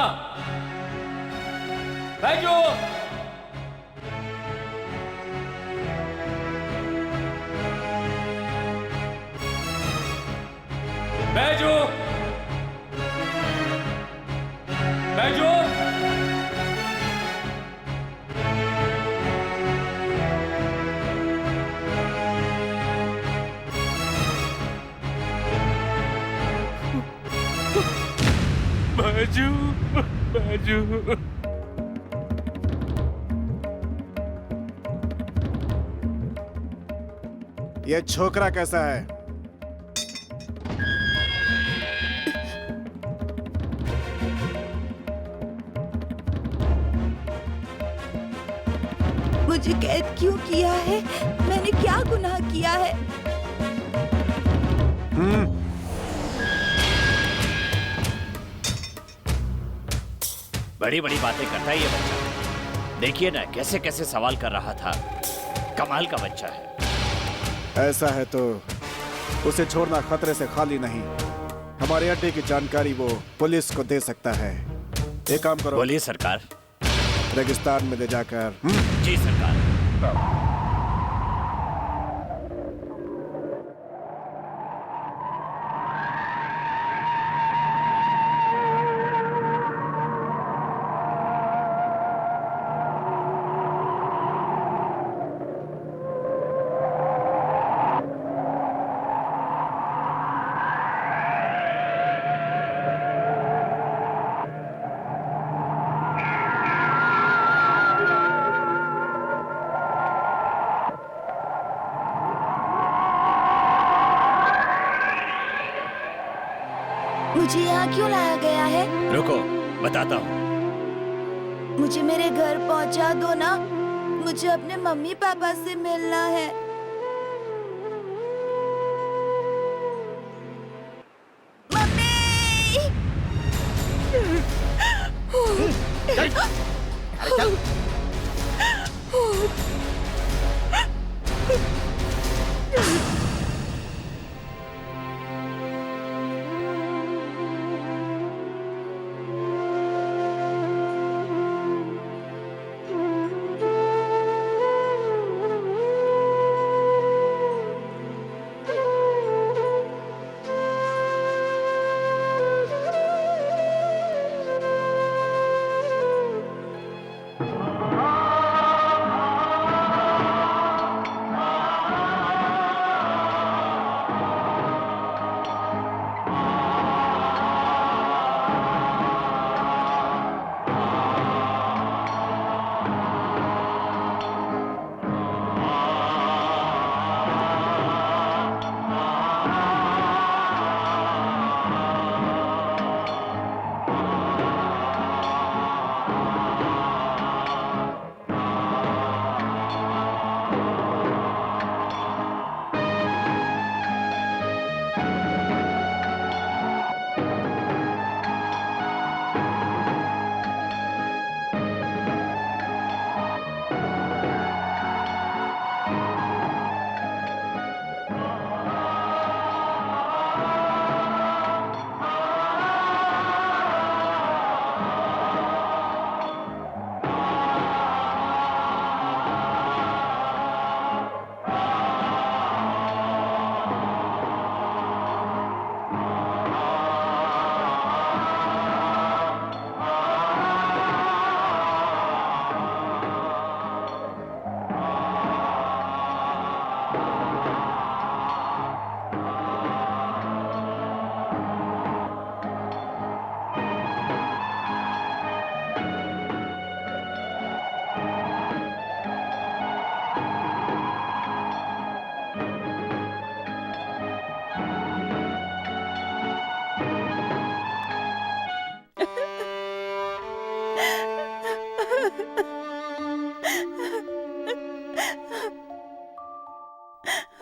बैजू, बैजू, बैजू। बैजू, बैजू। ये छोकरा कैसा है? मुझे कैद क्यों किया है? मैंने क्या गुनाह किया है? बड़ी बड़ी बातें करता है ये बच्चा। देखिए ना कैसे कैसे सवाल कर रहा था। कमाल का बच्चा है। ऐसा है तो उसे छोड़ना खतरे से खाली नहीं। हमारे अड्डे की जानकारी वो पुलिस को दे सकता है। एक काम करो। बोलिए सरकार। रेगिस्तान में ले जाकर। जी सरकार। मुझे यहाँ क्यों लाया गया है? रुको बताता हूँ। मुझे मेरे घर पहुँचा दो ना। मुझे अपने मम्मी पापा से मिलना है। मम्मी! अरे चल।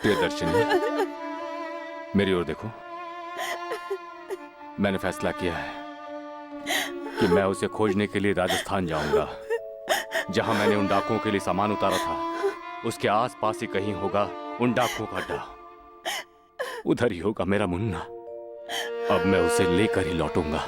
प्रियदर्शनी, मेरी ओर देखो। मैंने फैसला किया है कि मैं उसे खोजने के लिए राजस्थान जाऊंगा। जहां मैंने उन डाकुओं के लिए सामान उतारा था, उसके आसपास ही कहीं होगा उन डाकुओं का अड्डा। उधर ही होगा मेरा मुन्ना। अब मैं उसे लेकर ही लौटूंगा।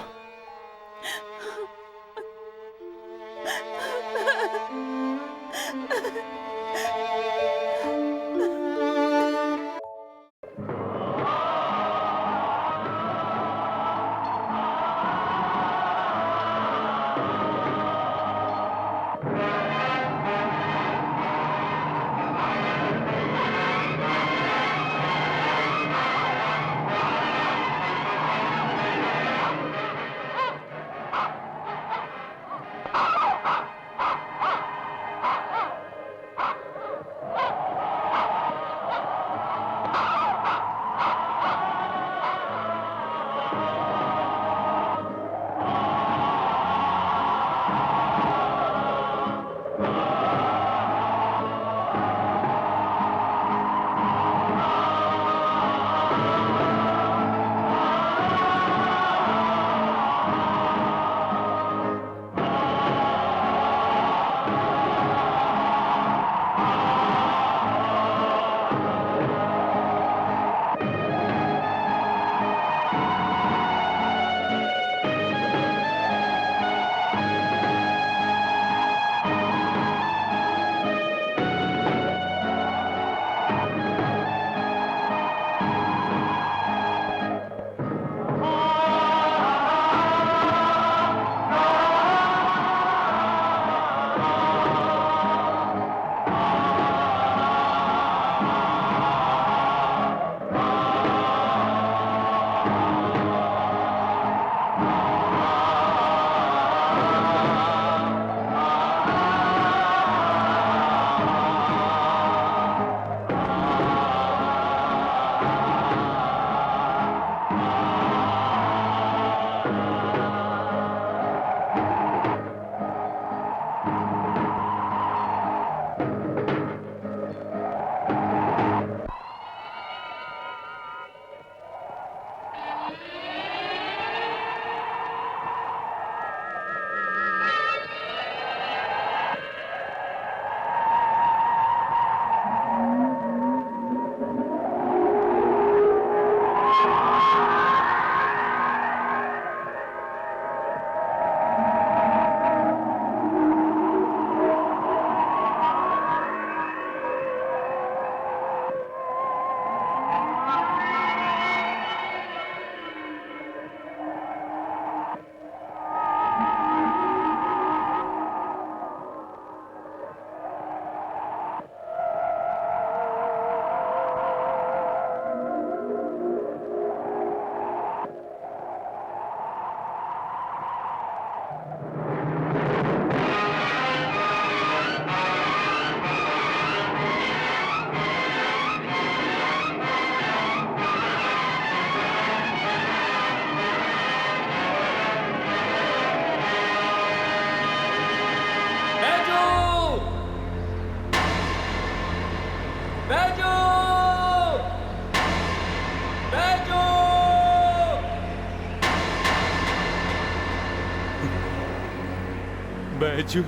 बैजू! बैजू! बैजू!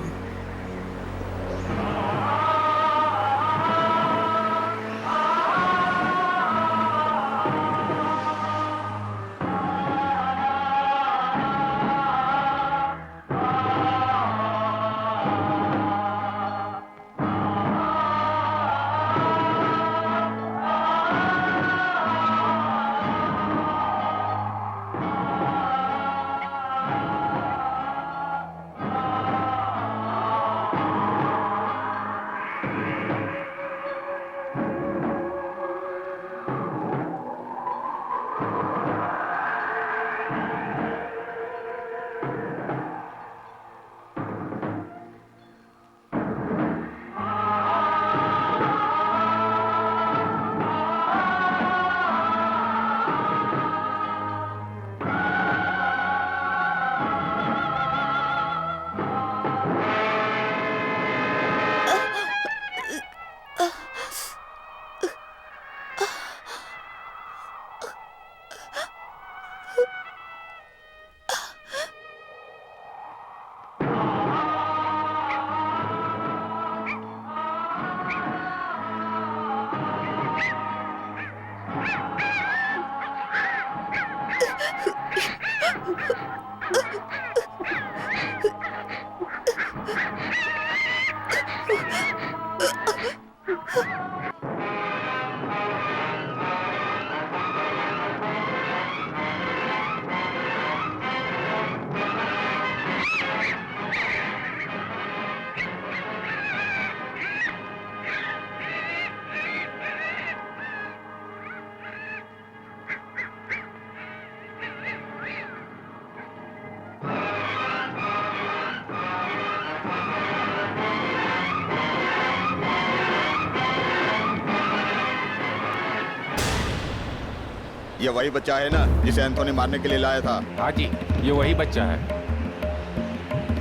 ये वही बच्चा है ना जिसे एंथोनी मारने के लिए लाया था? हाँ जी, ये वही बच्चा है।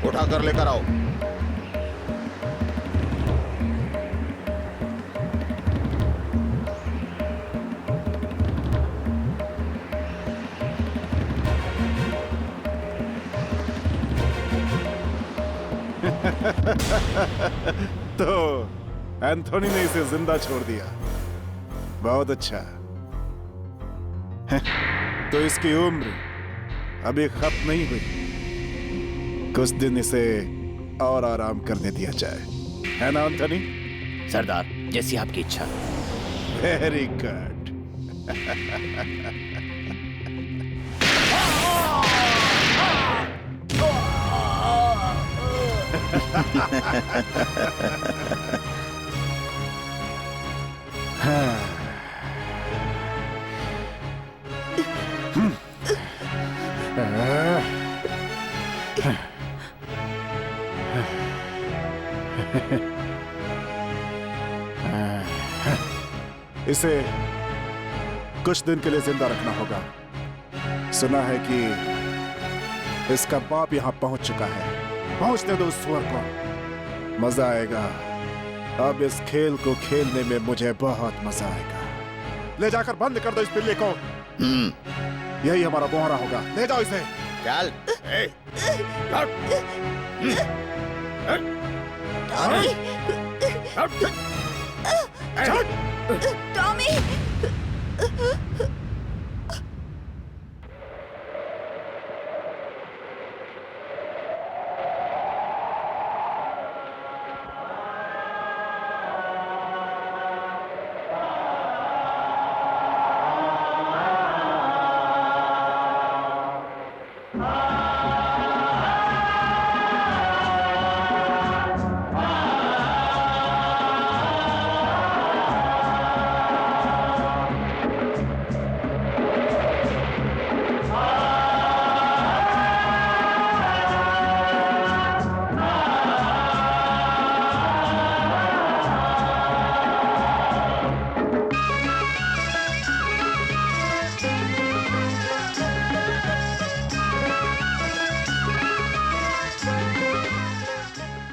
उठा कर लेकर आओ। तो एंथोनी ने इसे जिंदा छोड़ दिया। बहुत अच्छा। तो इसकी उम्र अभी खत्म नहीं हुई। कुछ दिन इसे और आराम करने दिया जाए, है ना एंथोनी? सरदार, जैसी आपकी इच्छा। Very good. इसे कुछ दिन के लिए जिंदा रखना होगा। सुना है कि इसका बाप यहां पहुंच चुका है। पहुंचने दो उस सुअर को, मजा आएगा। अब इस खेल को खेलने में मुझे बहुत मजा आएगा। ले जाकर बंद कर दो इस बिल्ली को। यही हमारा मोहरा होगा। ले जाओ इसे। चल। टॉमी!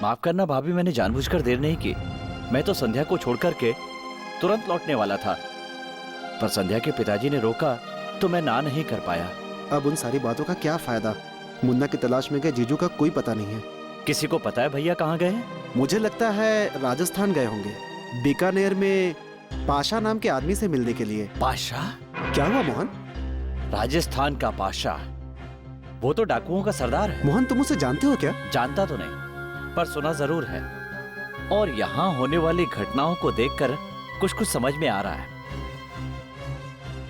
माफ करना भाभी, मैंने जानबूझकर देर नहीं की। मैं तो संध्या को छोड़कर के तुरंत लौटने वाला था, पर संध्या के पिताजी ने रोका तो मैं ना नहीं कर पाया। अब उन सारी बातों का क्या फायदा? मुन्ना की तलाश में गए जीजू का कोई पता नहीं है। किसी को पता है भैया कहाँ गए हैं? मुझे लगता है राजस्थान गए होंगे, बीकानेर में पाशा नाम के आदमी से मिलने के लिए। पाशा? क्या हुआ मोहन? राजस्थान का पाशा? वो तो डाकुओं का सरदार है। मोहन, तुम उसे जानते हो क्या? जानता तो नहीं, पर सुना जरूर है। और यहाँ होने वाली घटनाओं को देखकर कुछ कुछ समझ में आ रहा है।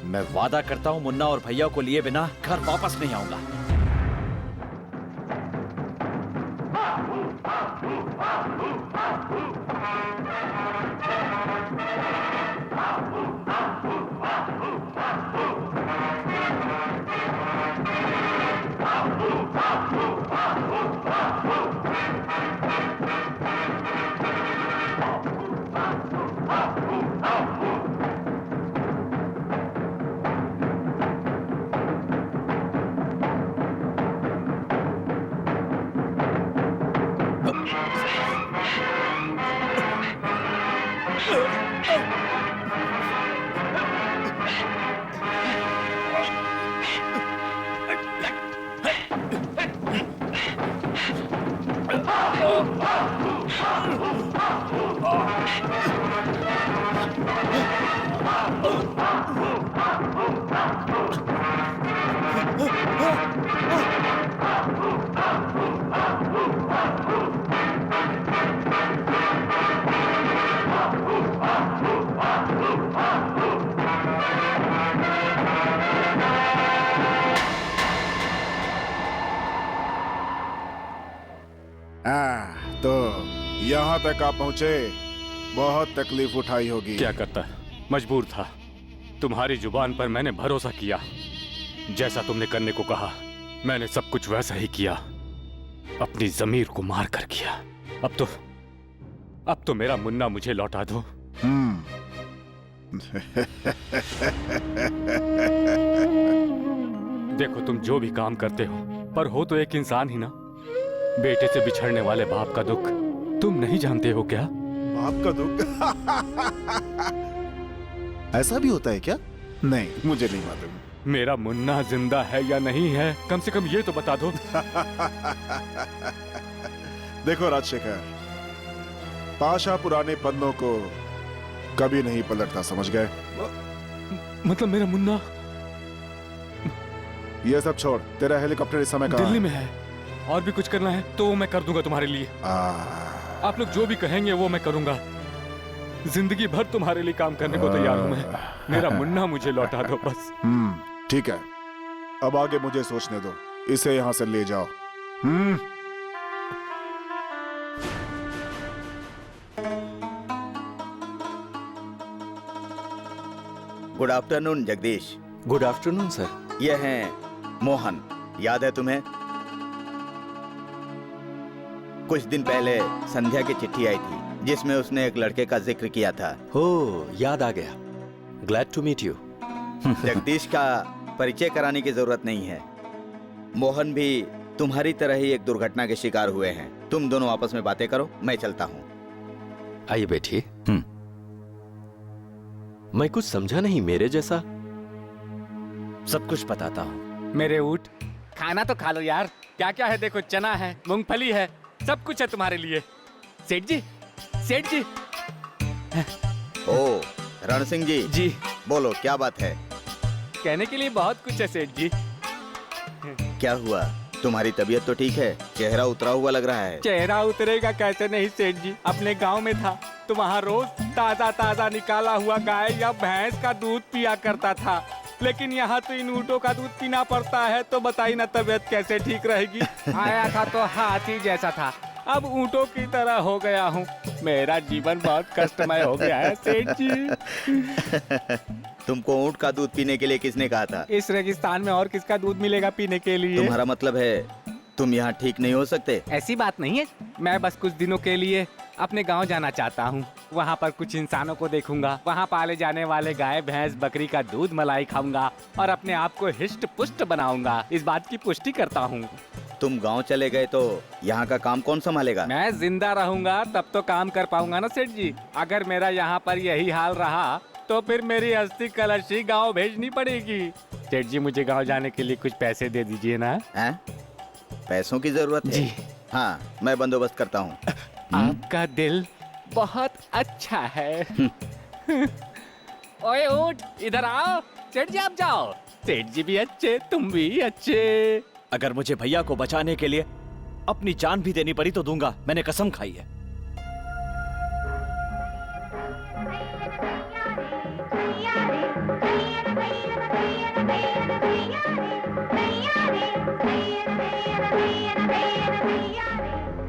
मैं वादा करता हूँ मुन्ना और भैया को लिए बिना घर वापस नहीं आऊंगा। तो यहाँ तक आप पहुँचे, बहुत तकलीफ उठाई होगी। क्या करता, मजबूर था। तुम्हारी जुबान पर मैंने भरोसा किया। जैसा तुमने करने को कहा मैंने सब कुछ वैसा ही किया। अपनी जमीर को मार कर किया। अब तो मेरा मुन्ना मुझे लौटा दो। देखो, तुम जो भी काम करते हो, पर हो तो एक इंसान ही ना। बेटे से बिछड़ने वाले बाप का दुख तुम नहीं जानते हो क्या? बाप का दुख? ऐसा भी होता है क्या? नहीं, मुझे नहीं मालूम। मेरा मुन्ना जिंदा है या नहीं है, कम से कम ये तो बता दो। देखो राजशेखर, पाशा पुराने पन्नों को कभी नहीं पलटता, समझ गए? मतलब मेरा मुन्ना? ये सब छोड़, तेरा हेलीकॉप्टर इस समय कहाँ दिल्ली है? में है। और भी कुछ करना है तो मैं कर दूंगा तुम्हारे लिए। आप लोग जो भी कहेंगे वो मैं करूंगा। जिंदगी भर तुम्हारे लिए काम करने को तैयार हूं मैं। मेरा मुन्ना मुझे लौटा दो बस। ठीक है, अब आगे मुझे सोचने दो। इसे यहाँ से ले जाओ। Good afternoon Jagdish. Good afternoon sir. ये हैं मोहन, याद है तुम्हें? कुछ दिन पहले संध्या की चिट्ठी आई थी जिसमें उसने एक लड़के का जिक्र किया था। हो, याद आ गया। Glad to meet you. Jagdish का परिचय कराने की जरूरत नहीं है। मोहन भी तुम्हारी तरह ही एक दुर्घटना के शिकार हुए हैं। तुम दोनों आपस में बातें करो, मैं चलता हूँ। आइए बैठिए। मैं कुछ समझा नहीं। मेरे जैसा? सब कुछ बताता हूँ। मेरे ऊँट, खाना तो खा लो यार। क्या क्या है देखो, चना है, मूंगफली है, सब कुछ है तुम्हारे लिए। सेठ जी, सेठ जी। ओ रण सिंह जी। जी बोलो, क्या बात है? कहने के लिए बहुत कुछ है सेठ जी। क्या हुआ? तुम्हारी तबीयत तो ठीक है, चेहरा उतरा हुआ लग रहा है। चेहरा उतरेगा कैसे नहीं सेठ जी। अपने गांव में था तो वहाँ रोज ताजा ताजा निकाला हुआ गाय या भैंस का दूध पिया करता था, लेकिन यहाँ तो इन ऊँटों का दूध पीना पड़ता है। तो बताइए ना तबीयत कैसे ठीक रहेगी। आया था तो हाथी जैसा था, अब ऊँटों की तरह हो गया हूँ। मेरा जीवन बहुत कष्टमय हो गया है सेठ जी। तुमको ऊँट का दूध पीने के लिए किसने कहा था? इस रेगिस्तान में और किसका दूध मिलेगा पीने के लिए? तुम्हारा मतलब है तुम यहाँ ठीक नहीं हो सकते? ऐसी बात नहीं है, मैं बस कुछ दिनों के लिए अपने गांव जाना चाहता हूँ। वहाँ पर कुछ इंसानों को देखूंगा, वहाँ पाले जाने वाले गाय भैंस बकरी का दूध मलाई खाऊंगा और अपने आप को हिष्ट पुष्ट बनाऊंगा। इस बात की पुष्टि करता हूँ। तुम गांव चले गए तो यहाँ का काम कौन संभालेगा? मैं जिंदा रहूंगा तब तो काम कर पाऊंगा ना सेठ जी। अगर मेरा यहाँ पर यही हाल रहा तो फिर मेरी अस्थि कलशी गांव भेजनी पड़ेगी। सेठ जी मुझे गांव जाने के लिए कुछ पैसे दे दीजिए ना। हैं? पैसों की जरूरत है? जी हाँ, मैं बंदोबस्त करता हूँ। आपका दिल बहुत अच्छा है। ओए उठ, इधर आओ। सेठ जी आप जाओ। सेठ जी भी अच्छे, तुम भी अच्छे। अगर मुझे भैया को बचाने के लिए अपनी जान भी देनी पड़ी तो दूंगा, मैंने कसम खाई है।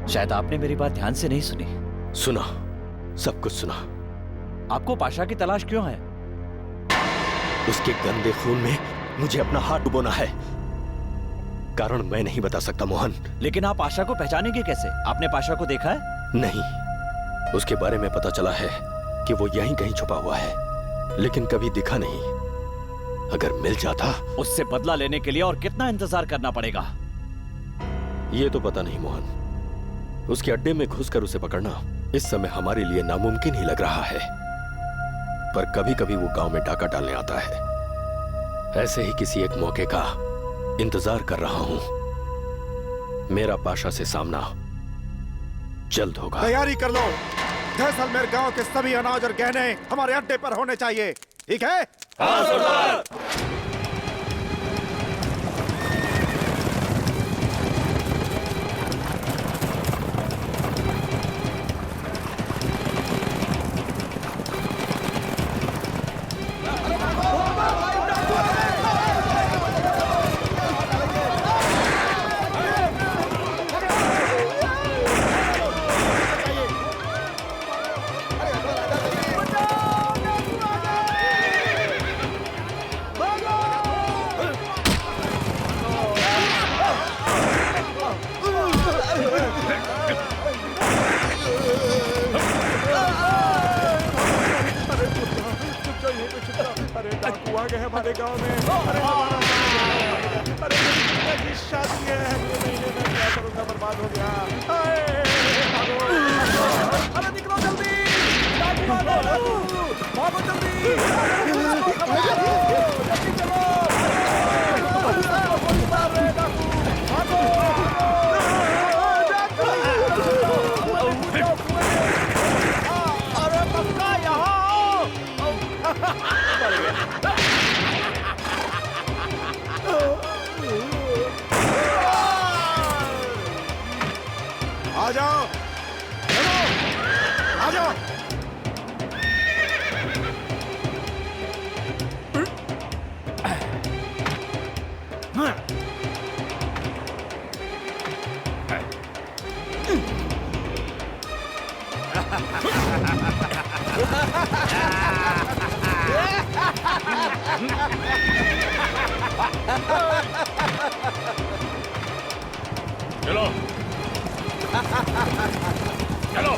शायद आपने मेरी बात ध्यान से नहीं सुनी। सुना, सब कुछ सुना। आपको पाशा की तलाश क्यों है? उसके गंदे खून में मुझे अपना हाथ डुबोना है। कारण मैं नहीं बता सकता मोहन। लेकिन आप पाशा को पहचानेंगे कैसे? आपने पाशा को देखा है? नहीं, उसके बारे में पता चला है कि वो यहीं कहीं छुपा हुआ है, लेकिन कभी दिखा नहीं। अगर मिल जाता। उससे बदला लेने के लिए और कितना इंतजार करना पड़ेगा? ये तो पता नहीं मोहन। उसके अड्डे में घुसकर उसे पकड़ना इस समय हमारे लिए नामुमकिन ही लग रहा है। पर कभी कभी वो गांव में डाका डालने आता है। ऐसे ही किसी एक मौके का इंतजार कर रहा हूं। मेरा पाशा से सामना जल्द होगा। तैयारी कर लो। जैसलमेर गांव के सभी अनाज और गहने हमारे अड्डे पर होने चाहिए, ठीक है? हाँ सरदार। हमारे गांव में अरे शादी है, अगले महीने में क्या करूंगा, बर्बाद हो गया। अरे निकलो जल्दी, भागो जल्दी, अरे पक्का यहाँ आ जाओ, चलो, आ जाओ। चलो चलो।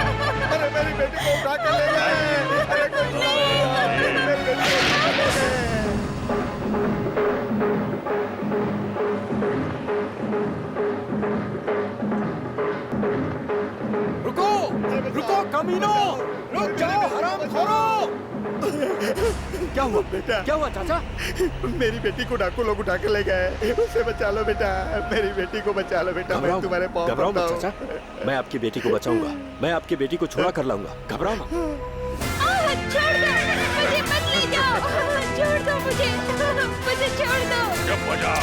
मेरी बेटी को उठा के ले गए। अरे मेरी बेटी को उठा के ले गए। रुको, रुको कमीनो, रुक जाओ हरामखोरो। क्या हुआ बेटा? क्या हुआ चाचा? मेरी बेटी को डाकू लोग उठा के ले गए। उसे बचा लो बेटा, मेरी बेटी को बचा लो बेटा। मैं तुम्हारे पाँव घबराओ मत पड़ता हूँ। चाचा, मैं आपकी बेटी को बचाऊंगा। मैं आपकी बेटी को छुड़ा कर लाऊंगा। घबराओ मत। छोड़ दो मुझे, मत ले जाओ। छोड़ दो मुझे, मुझे छोड़ दो। चुप हो जाओ।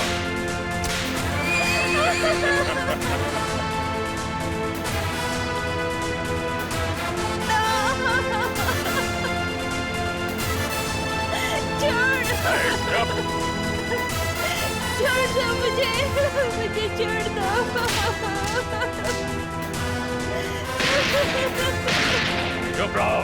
छोड़। छोड़ दो मुझे छोड़ दो। चुप रहो।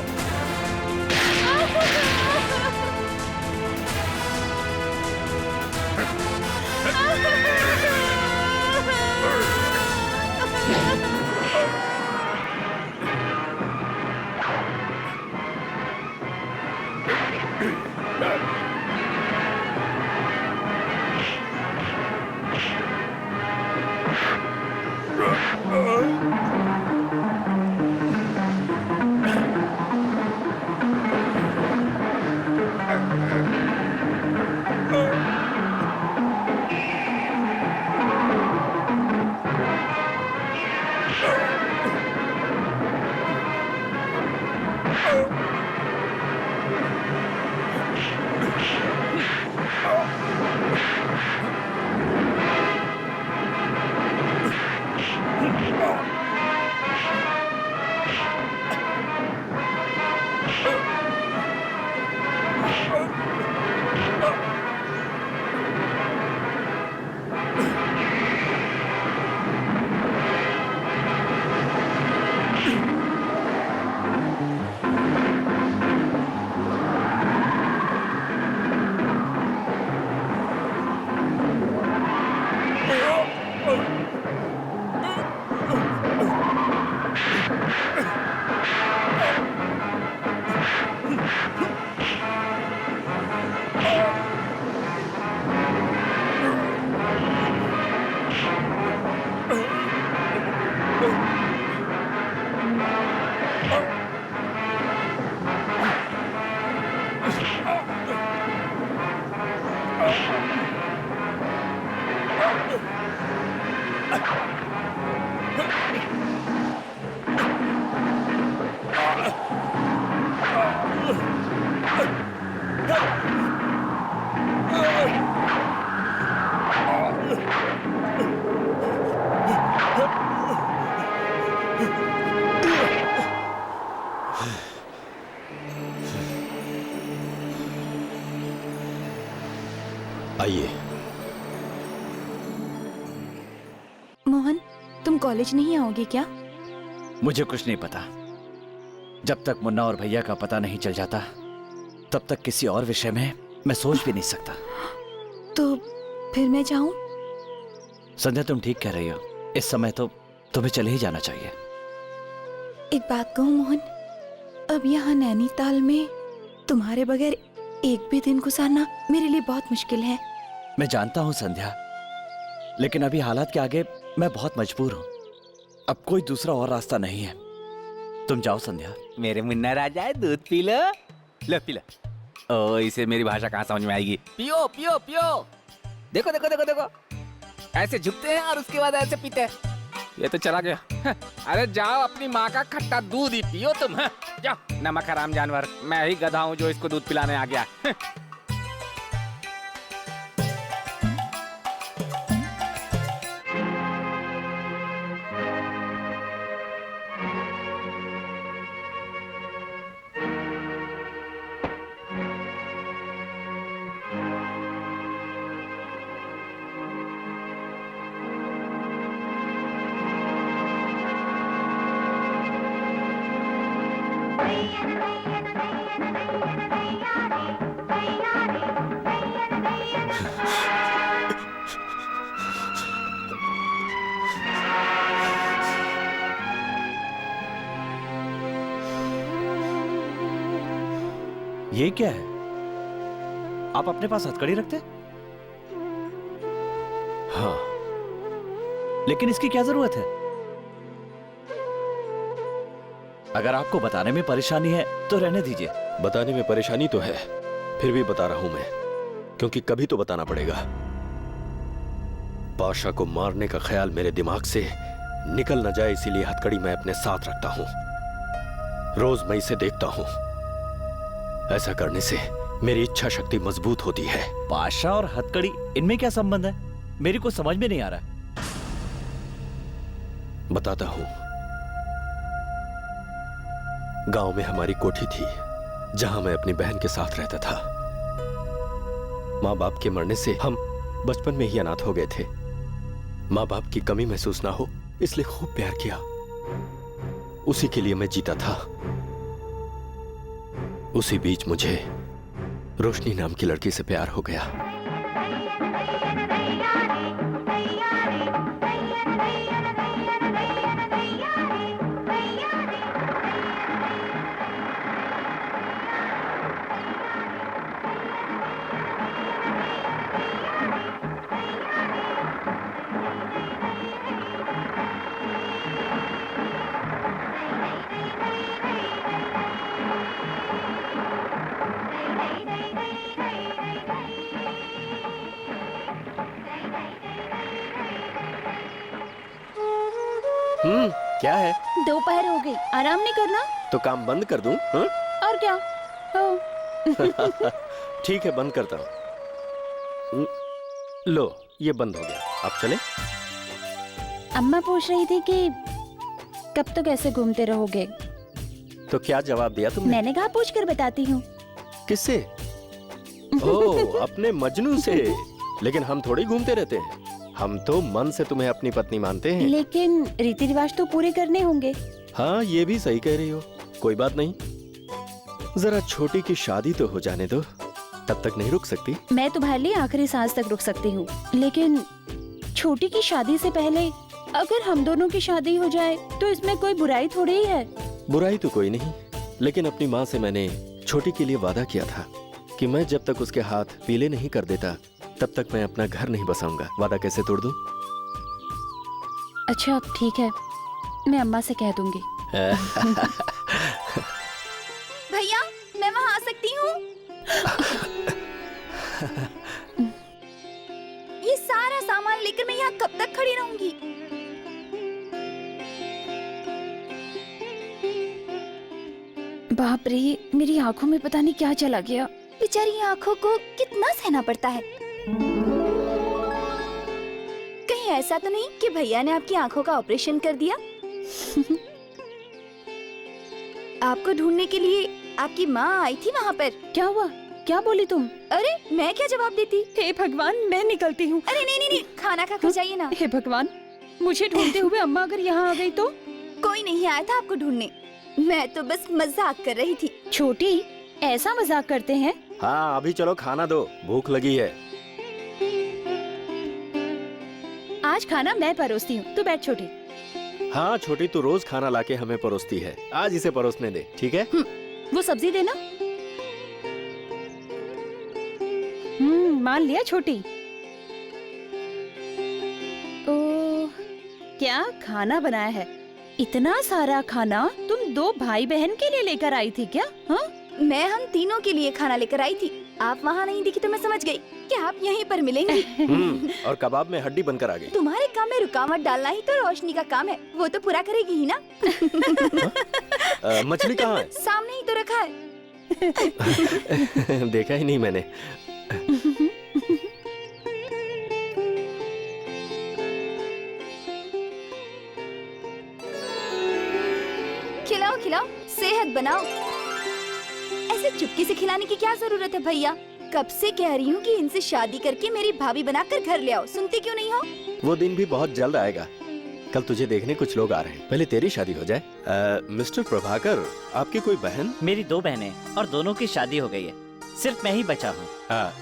आइए। मोहन, तुम कॉलेज नहीं आओगे क्या? मुझे कुछ नहीं पता। जब तक मुन्ना और भैया का पता नहीं चल जाता तब तक किसी और विषय में मैं सोच भी नहीं सकता। तो फिर मैं जाऊं? संध्या, तुम ठीक कह रही हो। इस समय तो तुम्हें चले ही जाना चाहिए। एक बात कहूं मोहन, अब यहाँ नैनीताल में तुम्हारे बगैर एक भी दिन गुजारना मेरे लिए बहुत मुश्किल है। मैं जानता हूँ संध्या, लेकिन अभी हालात के आगे मैं बहुत मजबूर हूँ। अब कोई दूसरा और रास्ता नहीं है। तुम जाओ संध्या। मेरे मुन्ना राजा है, दूध पी लो। लो पी लो। ओ, इसे मेरी भाषा कहाँ समझ में आएगी? पियो पियो पियो। देखो देखो देखो देखो, ऐसे झुकते हैं और उसके बाद ऐसे पीते हैं। ये तो चला गया। अरे जाओ, अपनी माँ का खट्टा दूध ही पियो तुम। जाओ, नमक हराम जानवर। मैं ही गधा हूँ जो इसको दूध पिलाने आ गया। ये क्या है? आप अपने पास हथकड़ी रखते? हाँ। लेकिन इसकी क्या जरूरत है? अगर आपको बताने में परेशानी है तो रहने दीजिए। बताने में परेशानी तो है, फिर भी बता रहा हूं मैं, क्योंकि कभी तो बताना पड़ेगा। पाशा को मारने का ख्याल मेरे दिमाग से निकल न जाए, इसीलिए हथकड़ी मैं अपने साथ रखता हूं। रोज मैं इसे देखता हूं। ऐसा करने से मेरी इच्छा शक्ति मजबूत होती है। पाशा और हथकड़ी, इनमें क्या संबंध है? मेरी को समझ में नहीं आ रहा। बताता हूं। गांव में हमारी कोठी थी, जहां मैं अपनी बहन के साथ रहता था। माँ बाप के मरने से हम बचपन में ही अनाथ हो गए थे। माँ बाप की कमी महसूस ना हो इसलिए खूब प्यार किया। उसी के लिए मैं जीता था। उसी बीच मुझे रोशनी नाम की लड़की से प्यार हो गया। क्या है? दोपहर हो गई, आराम नहीं करना? तो काम बंद कर दूं? हाँ? और क्या? ठीक है, बंद करता हूँ। लो, ये बंद हो गया। अब चले? अम्मा पूछ रही थी कि कब तक ऐसे घूमते रहोगे? तो क्या जवाब दिया तुमने? मैंने कहा पूछ कर बताती हूँ। किससे? ओह, अपने मजनू से। लेकिन हम थोड़ी घूमते रहते हैं। हम तो मन से तुम्हें अपनी पत्नी मानते हैं। लेकिन रीति रिवाज तो पूरे करने होंगे। हाँ, ये भी सही कह रही हो। कोई बात नहीं, जरा छोटी की शादी तो हो जाने दो, तब तक नहीं रुक सकती। मैं तुम्हारे लिए आखिरी सांस तक रुक सकती हूँ, लेकिन छोटी की शादी से पहले अगर हम दोनों की शादी हो जाए तो इसमें कोई बुराई थोड़ी ही है। बुराई तो कोई नहीं, लेकिन अपनी माँ से मैंने छोटी के लिए वादा किया था कि मैं जब तक उसके हाथ पीले नहीं कर देता तब तक मैं अपना घर नहीं बसाऊंगा। वादा कैसे तोड़ दूं? अच्छा ठीक है, मैं अम्मा से कह दूंगी। भैया, मैं वहाँ आ सकती हूँ? ये सारा सामान लेकर मैं यहाँ कब तक खड़ी रहूंगी? बाप रे, मेरी आंखों में पता नहीं क्या चला गया। बेचारी आंखों को कितना सहना पड़ता है। कहीं ऐसा तो नहीं कि भैया ने आपकी आंखों का ऑपरेशन कर दिया? आपको ढूंढने के लिए आपकी माँ आई थी वहाँ पर। क्या हुआ? क्या बोली तुम? अरे मैं क्या जवाब देती? हे भगवान, मैं निकलती हूँ। अरे नहीं नहीं नहीं, खाना खा कर जाइए ना। हे भगवान, मुझे ढूंढते हुए अम्मा अगर यहाँ आ गई तो? कोई नहीं आया था आपको ढूंढने, मैं तो बस मजाक कर रही थी। छोटी, ऐसा मजाक करते हैं? हाँ, अभी चलो खाना दो, भूख लगी है। आज खाना मैं परोसती हूँ, तू बैठ छोटी। हाँ छोटी, तू रोज खाना लाके हमें परोसती है, आज इसे परोसने दे, ठीक है? वो सब्जी देना। मान लिया छोटी। ओ, क्या खाना बनाया है? इतना सारा खाना तुम दो भाई बहन के लिए लेकर आई थी क्या? हाँ? मैं हम तीनों के लिए खाना लेकर आई थी। आप वहाँ नहीं दिखी तो मैं समझ गई कि आप यहीं पर मिलेंगी। और कबाब में हड्डी बनकर आ गई। तुम्हारे काम में रुकावट डालना ही तो रोशनी का काम है, वो तो पूरा करेगी ही ना। मछली कहाँ है? सामने ही तो रखा है। देखा ही नहीं मैंने। खिलाओ खिलाओ, सेहत बनाओ। ऐसे चुपके से खिलाने की क्या जरूरत है भैया? कब से कह रही हूँ कि इनसे शादी करके मेरी भाभी बनाकर घर ले आओ, सुनते क्यों नहीं हो? वो दिन भी बहुत जल्द आएगा। कल तुझे देखने कुछ लोग आ रहे हैं, पहले तेरी शादी हो जाए। मिस्टर प्रभाकर, आपकी कोई बहन? मेरी 2 बहनें और दोनों की शादी हो गई है, सिर्फ मैं ही बचा हूँ।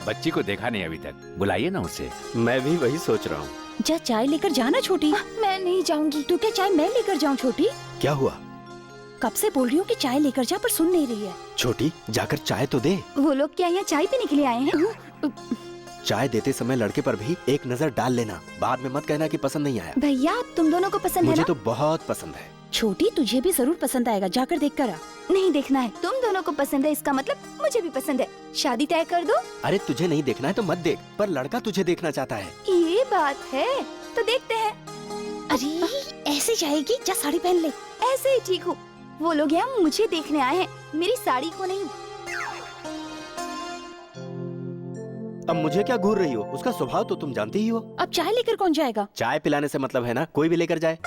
बच्ची को देखा नहीं अभी तक, बुलाइए ना उसे। मैं भी वही सोच रहा हूँ। जा चाय लेकर जाना छोटी। मैं नहीं जाऊंगी। तू क्या चाय मैं लेकर जाऊँ छोटी? क्या हुआ? कब से बोल रही हूँ कि चाय लेकर जा, पर सुन नहीं रही है। छोटी, जाकर चाय तो दे। वो लोग क्या यहाँ चाय पीने के लिए आए हैं? चाय देते समय लड़के पर भी एक नजर डाल लेना, बाद में मत कहना कि पसंद नहीं आया। भैया, तुम दोनों को पसंद है मुझे ना? तो बहुत पसंद है। छोटी, तुझे भी जरूर पसंद आएगा, जाकर देख कर आ। नहीं देखना है, तुम दोनों को पसंद है इसका मतलब मुझे भी पसंद है। शादी तय कर दो। अरे तुझे नहीं देखना है तो मत देख, पर लड़का तुझे देखना चाहता है। ये बात है, तो देखते हैं। अरे ऐसे जाएगी, जा साड़ी पहन ले। ऐसे ही ठीक हूँ, वो लोग यहाँ मुझे देखने आए हैं, मेरी साड़ी को नहीं। अब मुझे क्या घूर रही हो? उसका स्वभाव तो तुम जानती ही हो। अब चाय लेकर कौन जाएगा? चाय पिलाने से मतलब है ना, कोई भी लेकर जाए।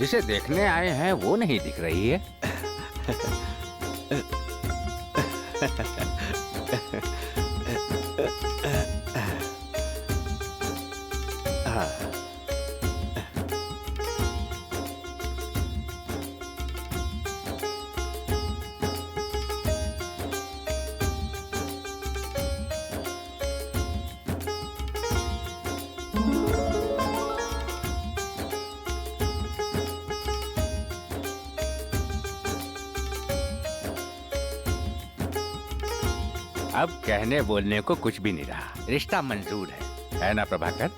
जिसे देखने आए हैं वो नहीं दिख रही है। अब कहने बोलने को कुछ भी नहीं रहा, रिश्ता मंजूर है ना प्रभाकर?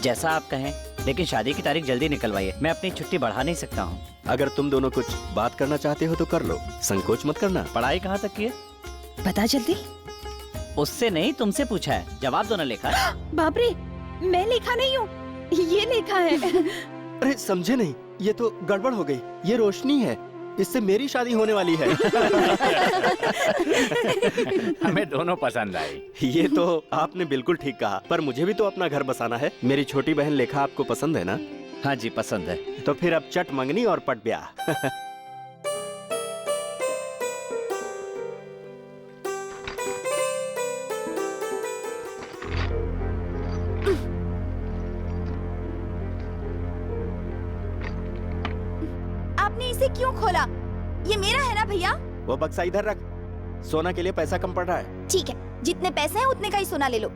जैसा आप कहें, लेकिन शादी की तारीख जल्दी निकलवाइए, मैं अपनी छुट्टी बढ़ा नहीं सकता हूँ। अगर तुम दोनों कुछ बात करना चाहते हो तो कर लो, संकोच मत करना। पढ़ाई कहाँ तक की है? पता जल्दी। उससे नहीं, तुमसे पूछा है, जवाब दोनों लिखा है। बाप रे, मैं लिखा नहीं हूँ, ये लिखा है। अरे समझे नहीं, ये तो गड़बड़ हो गई। ये रोशनी है, इससे मेरी शादी होने वाली है। हमें दोनों पसंद आई। ये तो आपने बिल्कुल ठीक कहा, पर मुझे भी तो अपना घर बसाना है। मेरी छोटी बहन लेखा आपको पसंद है ना? हाँ जी, पसंद है। तो फिर अब चट मंगनी और पट ब्याह। आपने इसे क्यों खोला? ये मेरा है ना भैया? वो बक्सा इधर रख, सोना के लिए पैसा कम पड़ रहा है। ठीक है, जितने पैसे हैं उतने का ही सोना ले लो।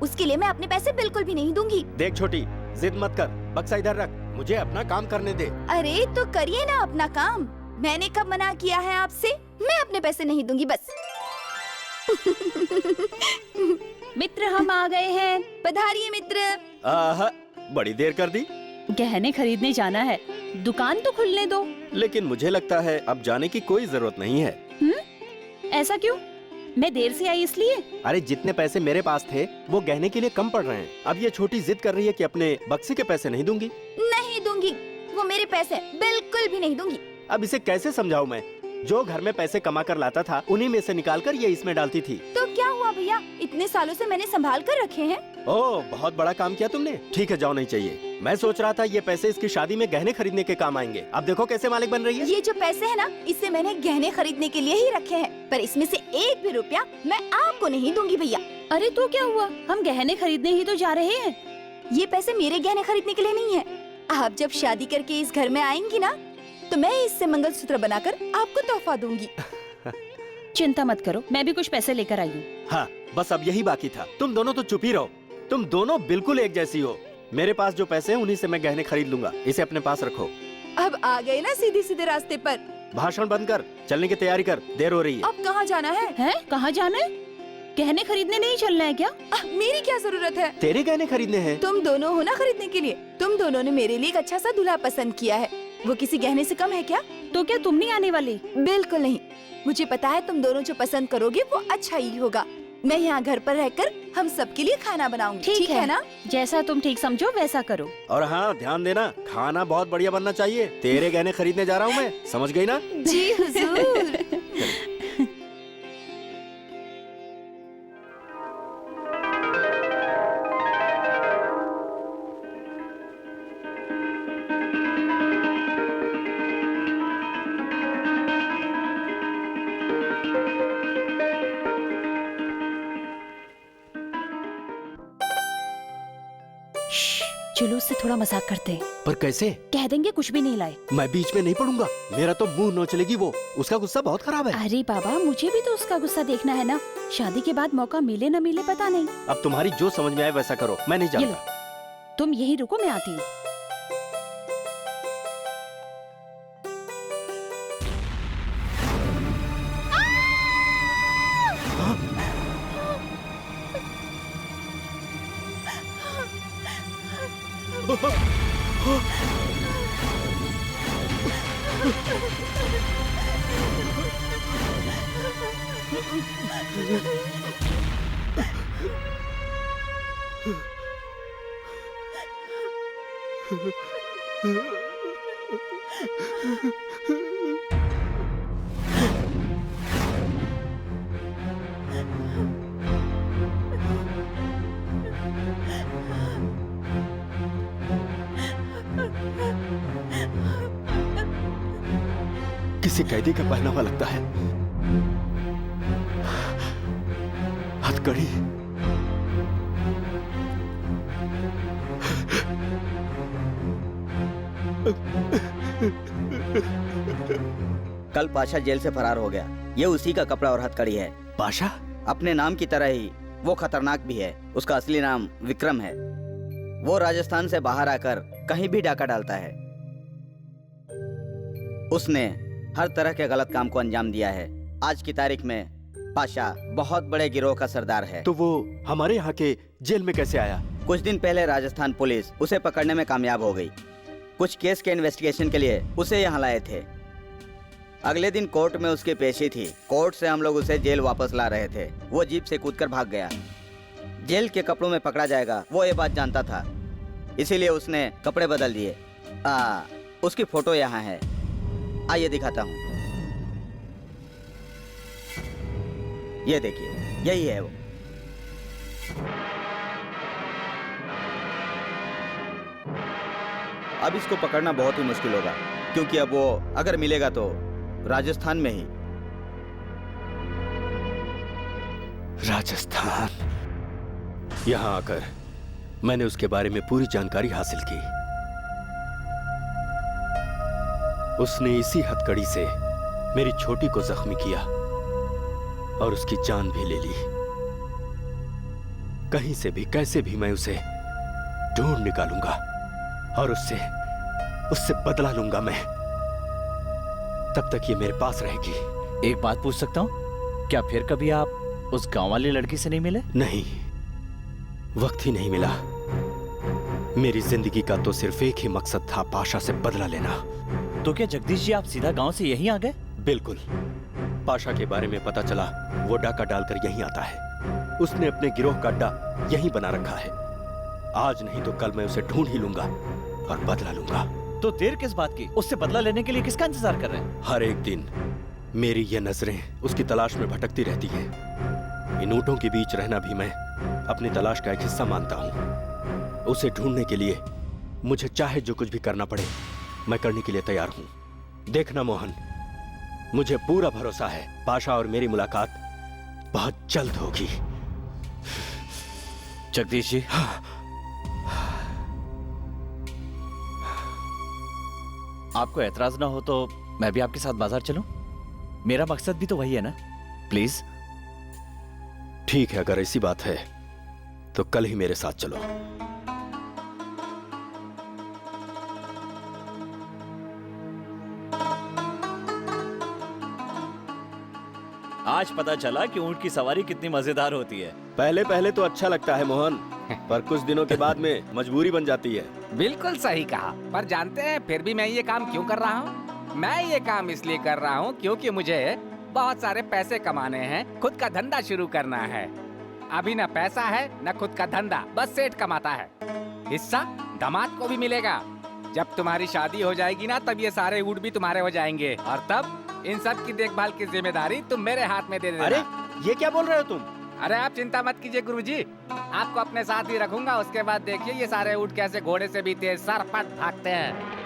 उसके लिए मैं अपने पैसे बिल्कुल भी नहीं दूंगी। देख छोटी, जिद मत कर, बक्सा इधर रख, मुझे अपना काम करने दे। अरे तो करिए ना अपना काम, मैंने कब मना किया है आपसे? मैं अपने पैसे नहीं दूंगी बस। मित्र हम आ गए हैं, पधारिए मित्र। आहा, बड़ी देर कर दी। गहने खरीदने जाना है, दुकान तो खुलने दो। लेकिन मुझे लगता है अब जाने की कोई जरूरत नहीं है। ऐसा क्यों? मैं देर से आई इसलिए? अरे जितने पैसे मेरे पास थे वो गहने के लिए कम पड़ रहे हैं। अब ये छोटी जिद कर रही है कि अपने बक्से के पैसे नहीं दूंगी। नहीं दूंगी, वो मेरे पैसे बिल्कुल भी नहीं दूंगी। अब इसे कैसे समझाऊं मैं? जो घर में पैसे कमा कर लाता था उन्हीं में से निकाल कर ये इसमें डालती थी। तो क्या हुआ भैया, इतने सालों से मैंने संभाल कर रखे हैं। ओह, बहुत बड़ा काम किया तुमने। ठीक है, जाओ, नहीं चाहिए। मैं सोच रहा था ये पैसे इसकी शादी में गहने खरीदने के काम आएंगे। अब देखो कैसे मालिक बन रही है। ये जो पैसे है ना, इससे मैंने गहने खरीदने के लिए ही रखे हैं, पर इसमें से एक भी रुपया मैं आपको नहीं दूंगी भैया। अरे तो क्या हुआ, हम गहने खरीदने ही तो जा रहे हैं। ये पैसे मेरे गहने खरीदने के लिए नहीं है। आप जब शादी करके इस घर में आएंगी ना, तो मैं इससे मंगलसूत्र बनाकर आपको तोहफा दूंगी। चिंता मत करो, मैं भी कुछ पैसे लेकर आई हूँ। हाँ, बस अब यही बाकी था। तुम दोनों तो चुप ही रहो, तुम दोनों बिल्कुल एक जैसी हो। मेरे पास जो पैसे हैं उन्हीं से मैं गहने खरीद लूंगा, इसे अपने पास रखो। अब आ गए ना सीधे सीधे रास्ते पर। भाषण बंद कर, चलने की तैयारी कर, देर हो रही है। अब कहाँ जाना है? हैं? कहाँ जाना है? गहने खरीदने नहीं चलना है क्या? मेरी क्या जरूरत है? तेरे गहने खरीदने हैं। तुम दोनों हो ना खरीदने के लिए। तुम दोनों ने मेरे लिए एक अच्छा सा दूल्हा पसंद किया है, वो किसी गहने से कम है क्या? तो क्या तुम नहीं आने वाली? बिल्कुल नहीं, मुझे पता है तुम दोनों जो पसंद करोगे वो अच्छा ही होगा। मैं यहाँ घर पर रहकर हम सबके लिए खाना बनाऊंगी। ठीक है ना? जैसा तुम ठीक समझो वैसा करो। और हाँ, ध्यान देना, खाना बहुत बढ़िया बनना चाहिए। तेरे गहने खरीदने जा रहा हूँ मैं, समझ गई ना? जी हुजूर। जुलूस से थोड़ा मजाक करते हैं। पर कैसे? कह देंगे कुछ भी नहीं लाए। मैं बीच में नहीं पड़ूंगा, मेरा तो मुंह नोच लेगी वो। उसका गुस्सा बहुत खराब है। अरे बाबा, मुझे भी तो उसका गुस्सा देखना है ना। शादी के बाद मौका मिले न मिले पता नहीं। अब तुम्हारी जो समझ में आए वैसा करो, मैं नहीं जानता। तुम यही रुको, मैं आती हूँ। किसी कैदी का पहनावा लगता है। हथकड़ी। कल पाशा जेल से फरार हो गया। ये उसी का कपड़ा और हथकड़ी है। पाशा? अपने नाम की तरह ही वो खतरनाक भी है। उसका असली नाम विक्रम है। वो राजस्थान से बाहर आकर कहीं भी डाका डालता है। उसने हर तरह के गलत काम को अंजाम दिया है। आज की तारीख में पाशा बहुत बड़े गिरोह का सरदार है। तो वो हमारे यहाँ के जेल में कैसे आया? कुछ दिन पहले राजस्थान पुलिस उसे पकड़ने में कामयाब हो गई। कुछ केस के इन्वेस्टिगेशन के लिए उसे यहाँ लाए थे। अगले दिन कोर्ट में उसकी पेशी थी। कोर्ट से हम लोग उसे जेल वापस ला रहे थे। वो जीप से कूदकर भाग गया। जेल के कपड़ों में पकड़ा जाएगा वो ये बात जानता था, इसीलिए उसने कपड़े बदल दिए। उसकी फोटो यहाँ है, आइए दिखाता हूँ। ये देखिए, यही है वो। अब इसको पकड़ना बहुत ही मुश्किल होगा, क्योंकि अब वो अगर मिलेगा तो राजस्थान में ही। राजस्थान। यहाँ आकर मैंने उसके बारे में पूरी जानकारी हासिल की। उसने इसी हथकड़ी से मेरी छोटी को जख्मी किया और उसकी जान भी ले ली। कहीं से भी कैसे भी मैं उसे ढूंढ निकालूंगा और उससे बदला लूंगा मैं। तब तक ये मेरे पास रहेगी। एक बात पूछ सकता हूँ? क्या फिर कभी आप उस गांव वाली लड़की से नहीं मिले? नहीं, वक्त ही नहीं मिला। मेरी जिंदगी का तो सिर्फ एक ही मकसद था, पाशा से बदला लेना। तो क्या जगदीश जी आप सीधा गांव से यहीं आ गए? बिल्कुल। पाशा के बारे में पता चला वो डाका डालकर यहीं आता है। उसने अपने गिरोह का अड्डा यहीं बना रखा है। आज नहीं तो कल मैं उसे ढूंढ ही लूंगा और बदला लूंगा। तो देर किस बात की? उससे बदला लेने के लिए किसका इंतजार कर रहे हैं? हर एक दिन मेरी ये नजरें उसकी तलाश में भटकती रहती हैं। इन ऊंटों के बीच रहना भी मैं अपनी तलाश का एक हिस्सा मानता हूँ। उसे ढूंढने के लिए मुझे चाहे जो कुछ भी करना पड़े, मैं करने के लिए तैयार हूँ। देखना मोहन, मुझे पूरा भरोसा है पाशा और मेरी मुलाकात बहुत जल्द होगी। जगदीश जी, आपको एतराज ना हो तो मैं भी आपके साथ बाजार चलूं? मेरा मकसद भी तो वही है ना। प्लीज। ठीक है, अगर ऐसी बात है तो कल ही मेरे साथ चलो। आज पता चला कि ऊंट की सवारी कितनी मजेदार होती है। पहले पहले तो अच्छा लगता है मोहन, पर कुछ दिनों के बाद में मजबूरी बन जाती है। बिल्कुल सही कहा। पर जानते हैं फिर भी मैं ये काम क्यों कर रहा हूँ? मैं ये काम इसलिए कर रहा हूँ क्योंकि मुझे बहुत सारे पैसे कमाने हैं, खुद का धंधा शुरू करना है। अभी न पैसा है न खुद का धंधा, बस सेठ कमाता है। हिस्सा दामाद को भी मिलेगा। जब तुम्हारी शादी हो जाएगी ना, तब ये सारे ऊँट भी तुम्हारे हो जाएंगे और तब इन सब की देखभाल की जिम्मेदारी तुम मेरे हाथ में दे देना। अरे ये क्या बोल रहे हो तुम? अरे आप चिंता मत कीजिए गुरुजी, आपको अपने साथ ही रखूंगा। उसके बाद देखिए ये सारे ऊँट कैसे घोड़े से भी तेज सरपट भागते हैं।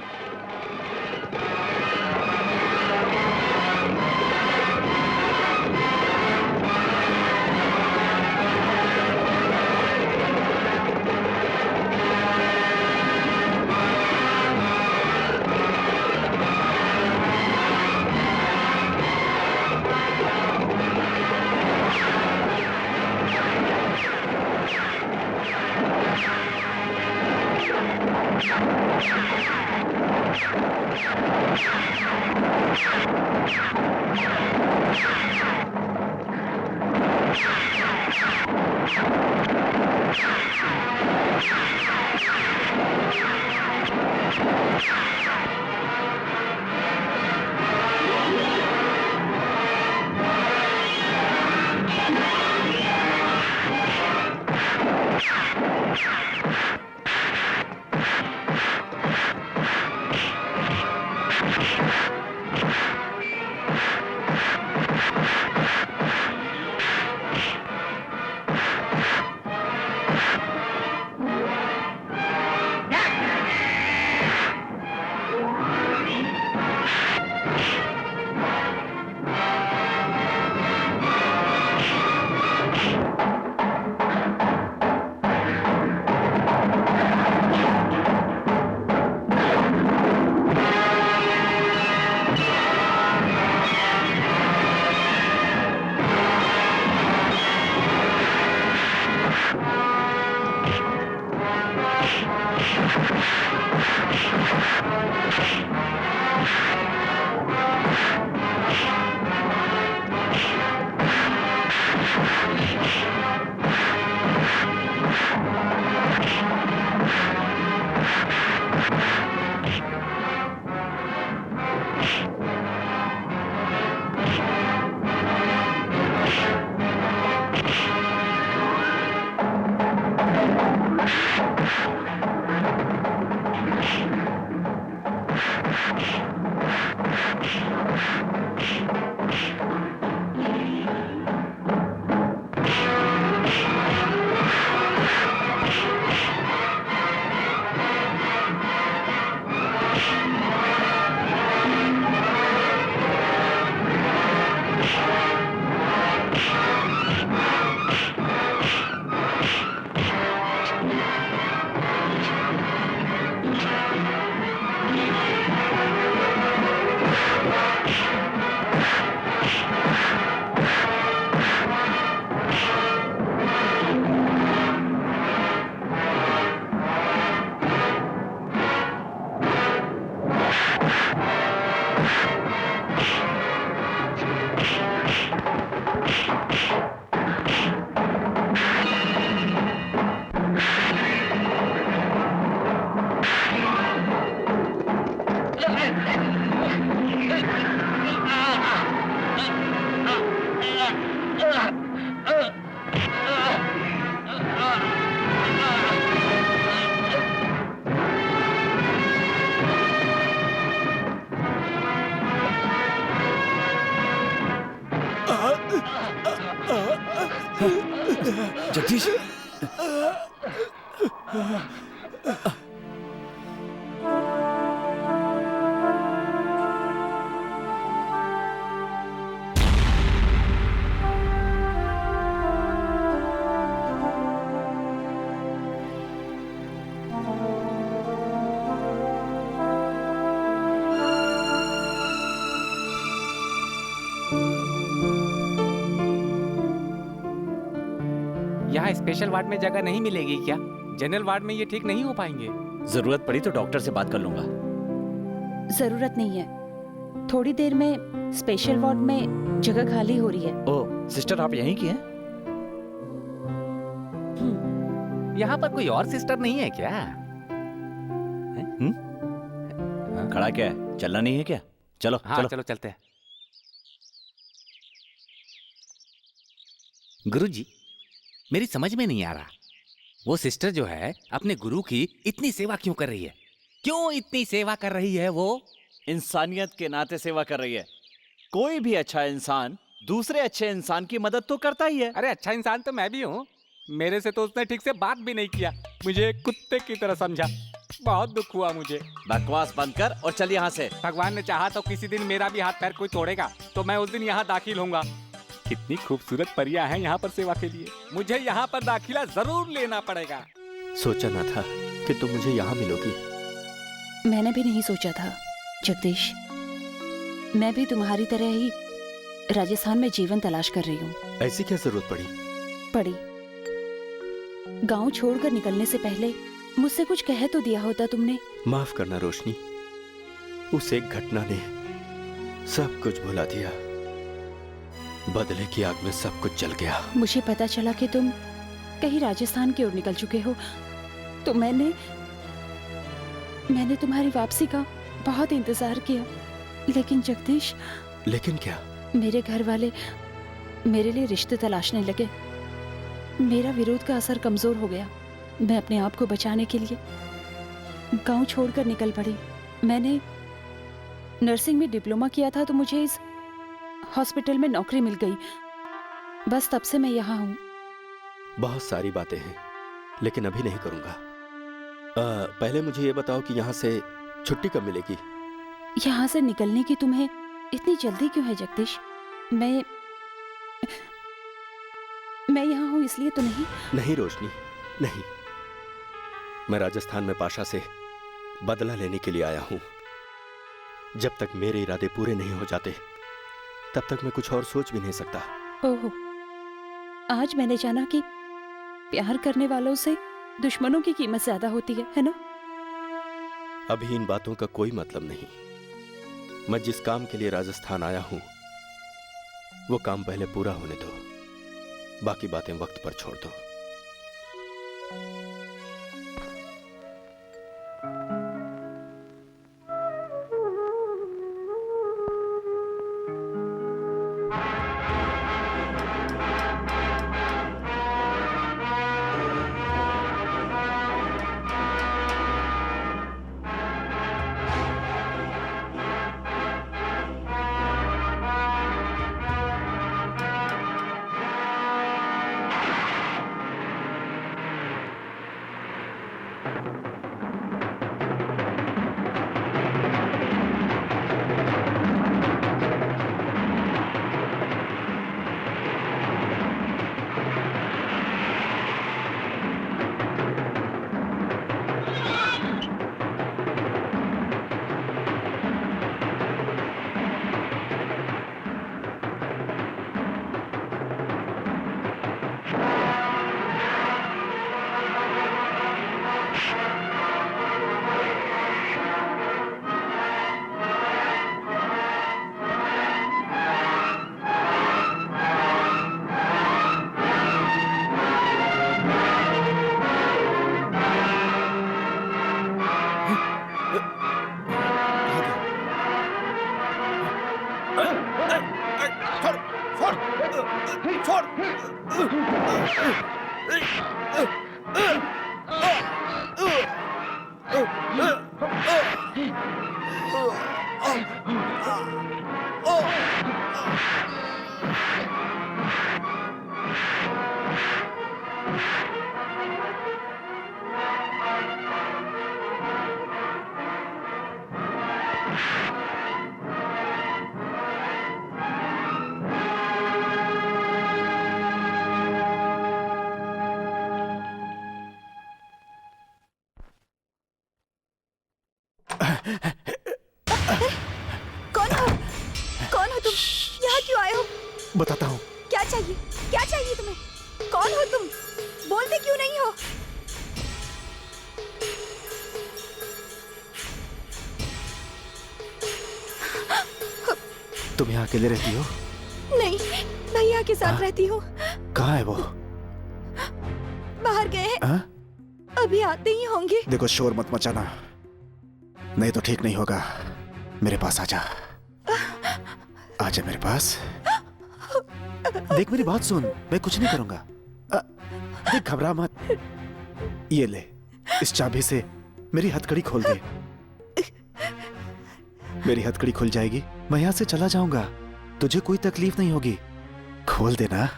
जगदीश, यहाँ स्पेशल वार्ड में जगह नहीं मिलेगी क्या? जनरल वार्ड में ये ठीक नहीं हो पाएंगे। जरूरत पड़ी तो डॉक्टर से बात कर लूंगा। जरूरत नहीं है, थोड़ी देर में स्पेशल वार्ड में जगह खाली हो रही है। ओह सिस्टर, आप यहीं की हैं? यहाँ पर कोई और सिस्टर नहीं है क्या? खड़ा क्या है, चलना नहीं है क्या? चलो हाँ, चलो चलो चलते हैं। गुरुजी, मेरी समझ में नहीं आ रहा, वो सिस्टर जो है अपने गुरु की इतनी सेवा क्यों कर रही है? क्यों इतनी सेवा कर रही है? वो इंसानियत के नाते सेवा कर रही है। कोई भी अच्छा इंसान दूसरे अच्छे इंसान की मदद तो करता ही है। अरे अच्छा इंसान तो मैं भी हूँ, मेरे से तो उसने ठीक से बात भी नहीं किया, मुझे एक कुत्ते की तरह समझा। बहुत दुख हुआ मुझे। बकवास बंद कर और चल यहाँ से। भगवान ने चाहा तो किसी दिन मेरा भी हाथ पैर कोई तोड़ेगा तो मैं उस दिन यहाँ दाखिल होऊंगा। कितनी खूबसूरत परियां हैं यहाँ पर सेवा के लिए, मुझे यहाँ पर दाखिला जरूर लेना पड़ेगा। सोचा ना था कि तुम मुझे यहाँ मिलोगी। मैंने भी नहीं सोचा था जगदीश, मैं भी तुम्हारी तरह ही राजस्थान में जीवन तलाश कर रही हूँ। ऐसी क्या जरूरत पड़ी? गांव छोड़कर निकलने से पहले मुझसे कुछ कह तो दिया होता तुमने। माफ करना रोशनी, उस एक घटना ने सब कुछ भुला दिया। बदले की आग में सब कुछ जल गया। मुझे पता चला कि तुम कहीं राजस्थान की ओर निकल चुके हो, तो मैंने तुम्हारी वापसी का बहुत इंतजार किया। लेकिन जगदीश, लेकिन क्या? मेरे घर वाले मेरे लिए रिश्ते तलाशने लगे। मेरा विरोध का असर कमजोर हो गया। मैं अपने आप को बचाने के लिए गांव छोड़कर निकल पड़ी। मैंने नर्सिंग में डिप्लोमा किया था तो मुझे इस हॉस्पिटल में नौकरी मिल गई। बस तब से मैं यहाँ हूँ। बहुत सारी बातें हैं लेकिन अभी नहीं करूंगा। पहले मुझे ये बताओ कि यहाँ से छुट्टी कब मिलेगी? यहाँ से निकलने की तुम्हें इतनी जल्दी क्यों है जगदीश? मैं यहाँ हूँ इसलिए तो नहीं? नहीं रोशनी, नहीं। मैं राजस्थान में पाशा से बदला लेने के लिए आया हूँ। जब तक मेरे इरादे पूरे नहीं हो जाते तब तक मैं कुछ और सोच भी नहीं सकता। ओह, आज मैंने जाना कि प्यार करने वालों से दुश्मनों की कीमत ज्यादा होती है ना? अभी इन बातों का कोई मतलब नहीं। मैं जिस काम के लिए राजस्थान आया हूं वो काम पहले पूरा होने दो, बाकी बातें वक्त पर छोड़ दो। कौन हो तुम? यहाँ क्यों आए हो? बताता हूँ। क्या चाहिए? क्या चाहिए तुम्हें? कौन हो तुम? बोलते क्यों नहीं हो? तुम यहाँ अकेले रहती हो? नहीं, भैया के साथ रहती हूँ। कहाँ है वो? बाहर गए हैं। अभी आते ही होंगे। देखो, शोर मत मचाना, नहीं तो ठीक नहीं होगा। मेरे पास आजा, आजा मेरे पास। देख, मेरी बात सुन, मैं कुछ नहीं करूंगा। देख, घबरा मत। ये ले, इस चाबी से मेरी हथकड़ी खोल दे। मेरी हथकड़ी खुल जाएगी, मैं यहाँ से चला जाऊंगा, तुझे कोई तकलीफ नहीं होगी। खोल देना।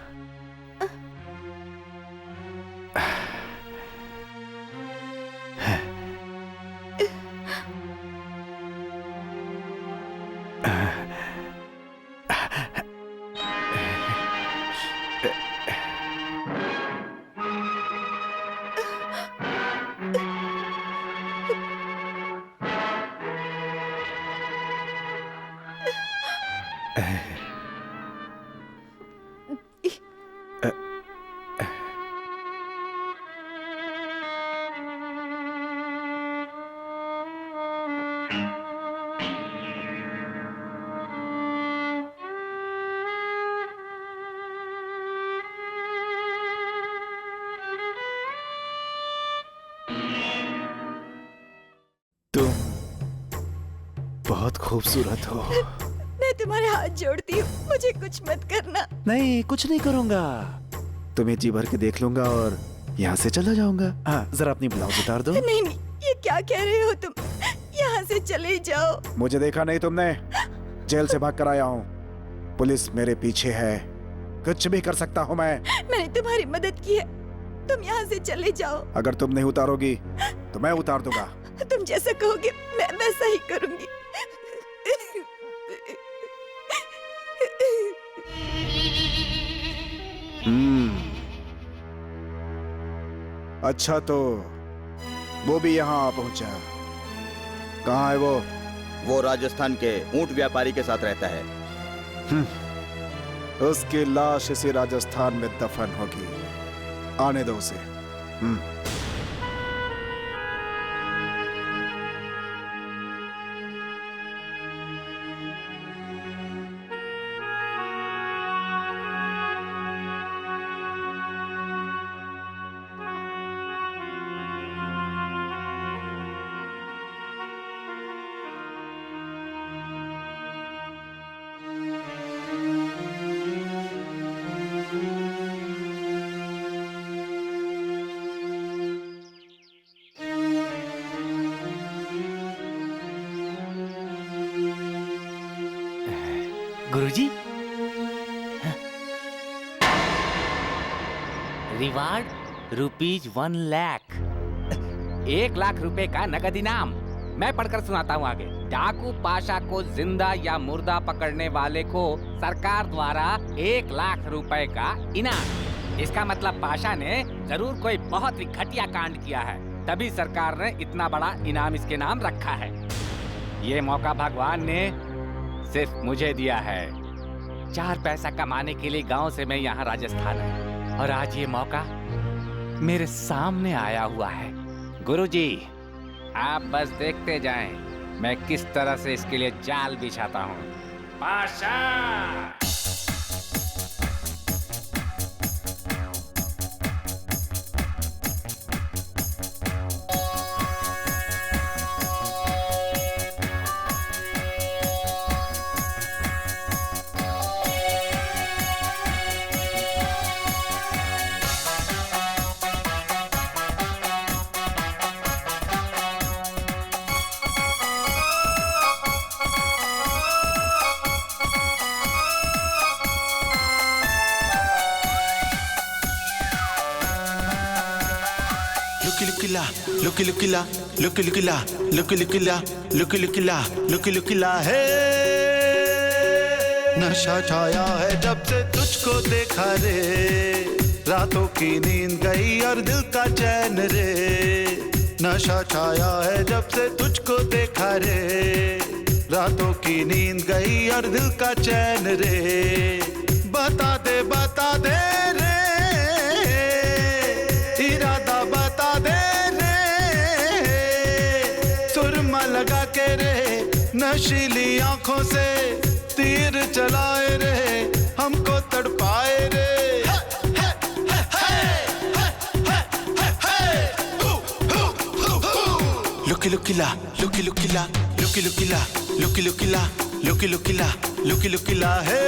तुम बहुत खूबसूरत हो। मैं तुम्हारे हाथ जोड़ती हूँ, मुझे कुछ मत करना। नहीं, कुछ नहीं करूंगा। तुम्हें जी भर के देख लूंगा और यहाँ से चला जाऊंगा। हाँ, जरा अपनी ब्लाउज उतार दो। नहीं नहीं, ये क्या कह रहे हो तुम? यहाँ से चले जाओ। मुझे देखा नहीं तुमने? जेल से भाग कर आया हूँ, पुलिस मेरे पीछे है, कुछ भी कर सकता हूँ मैं। मैंने तुम्हारी मदद की है, तुम यहाँ से चले जाओ। अगर तुम नहीं उतारोगी तो मैं उतार दूंगा। तुम जैसा कहोगे मैं वैसा ही करूंगी। अच्छा, तो वो भी यहाँ आ पहुंचा। कहाँ है वो? वो राजस्थान के ऊंट व्यापारी के साथ रहता है। उसकी लाश इसी राजस्थान में दफन होगी। आने दो उसे। गुरुजी, रिवार्ड ₹1 लाख, 1 लाख रुपए का नगद इनाम। मैं पढ़कर सुनाता हूँ आगे। डाकू पाशा को जिंदा या मुर्दा पकड़ने वाले को सरकार द्वारा 1 लाख रुपए का इनाम। इसका मतलब पाशा ने जरूर कोई बहुत ही घटिया कांड किया है, तभी सरकार ने इतना बड़ा इनाम इसके नाम रखा है। ये मौका भगवान ने सिर्फ मुझे दिया है। 4 पैसा कमाने के लिए गांव से मैं यहाँ राजस्थान आया और आज ये मौका मेरे सामने आया हुआ है। गुरुजी, आप बस देखते जाएं मैं किस तरह से इसके लिए जाल बिछाता हूँ। पाशा! लुकी लुकीला लुकी लुकीला लुकी लुकीला लुकी लुकीला लुकी लुकीला लुकी लुकीला है। नशा छाया है जब से तुझको देखा रे, रातों की नींद गई और दिल का चैन रे। नशा छाया है जब से तुझको देखा रे, रातों की नींद गई और दिल का चैन रे। बता दे रे, इरादा बता दे रे, सुरमा लगा के रे, नशीली आंखों से तीर चलाए रे, हमको तड़पाए रे। लुकी लुकीला लुकी लुकीला लुकी लुकीला लुकी लुकीला लुकी लुकीला लुकी लुकीला है।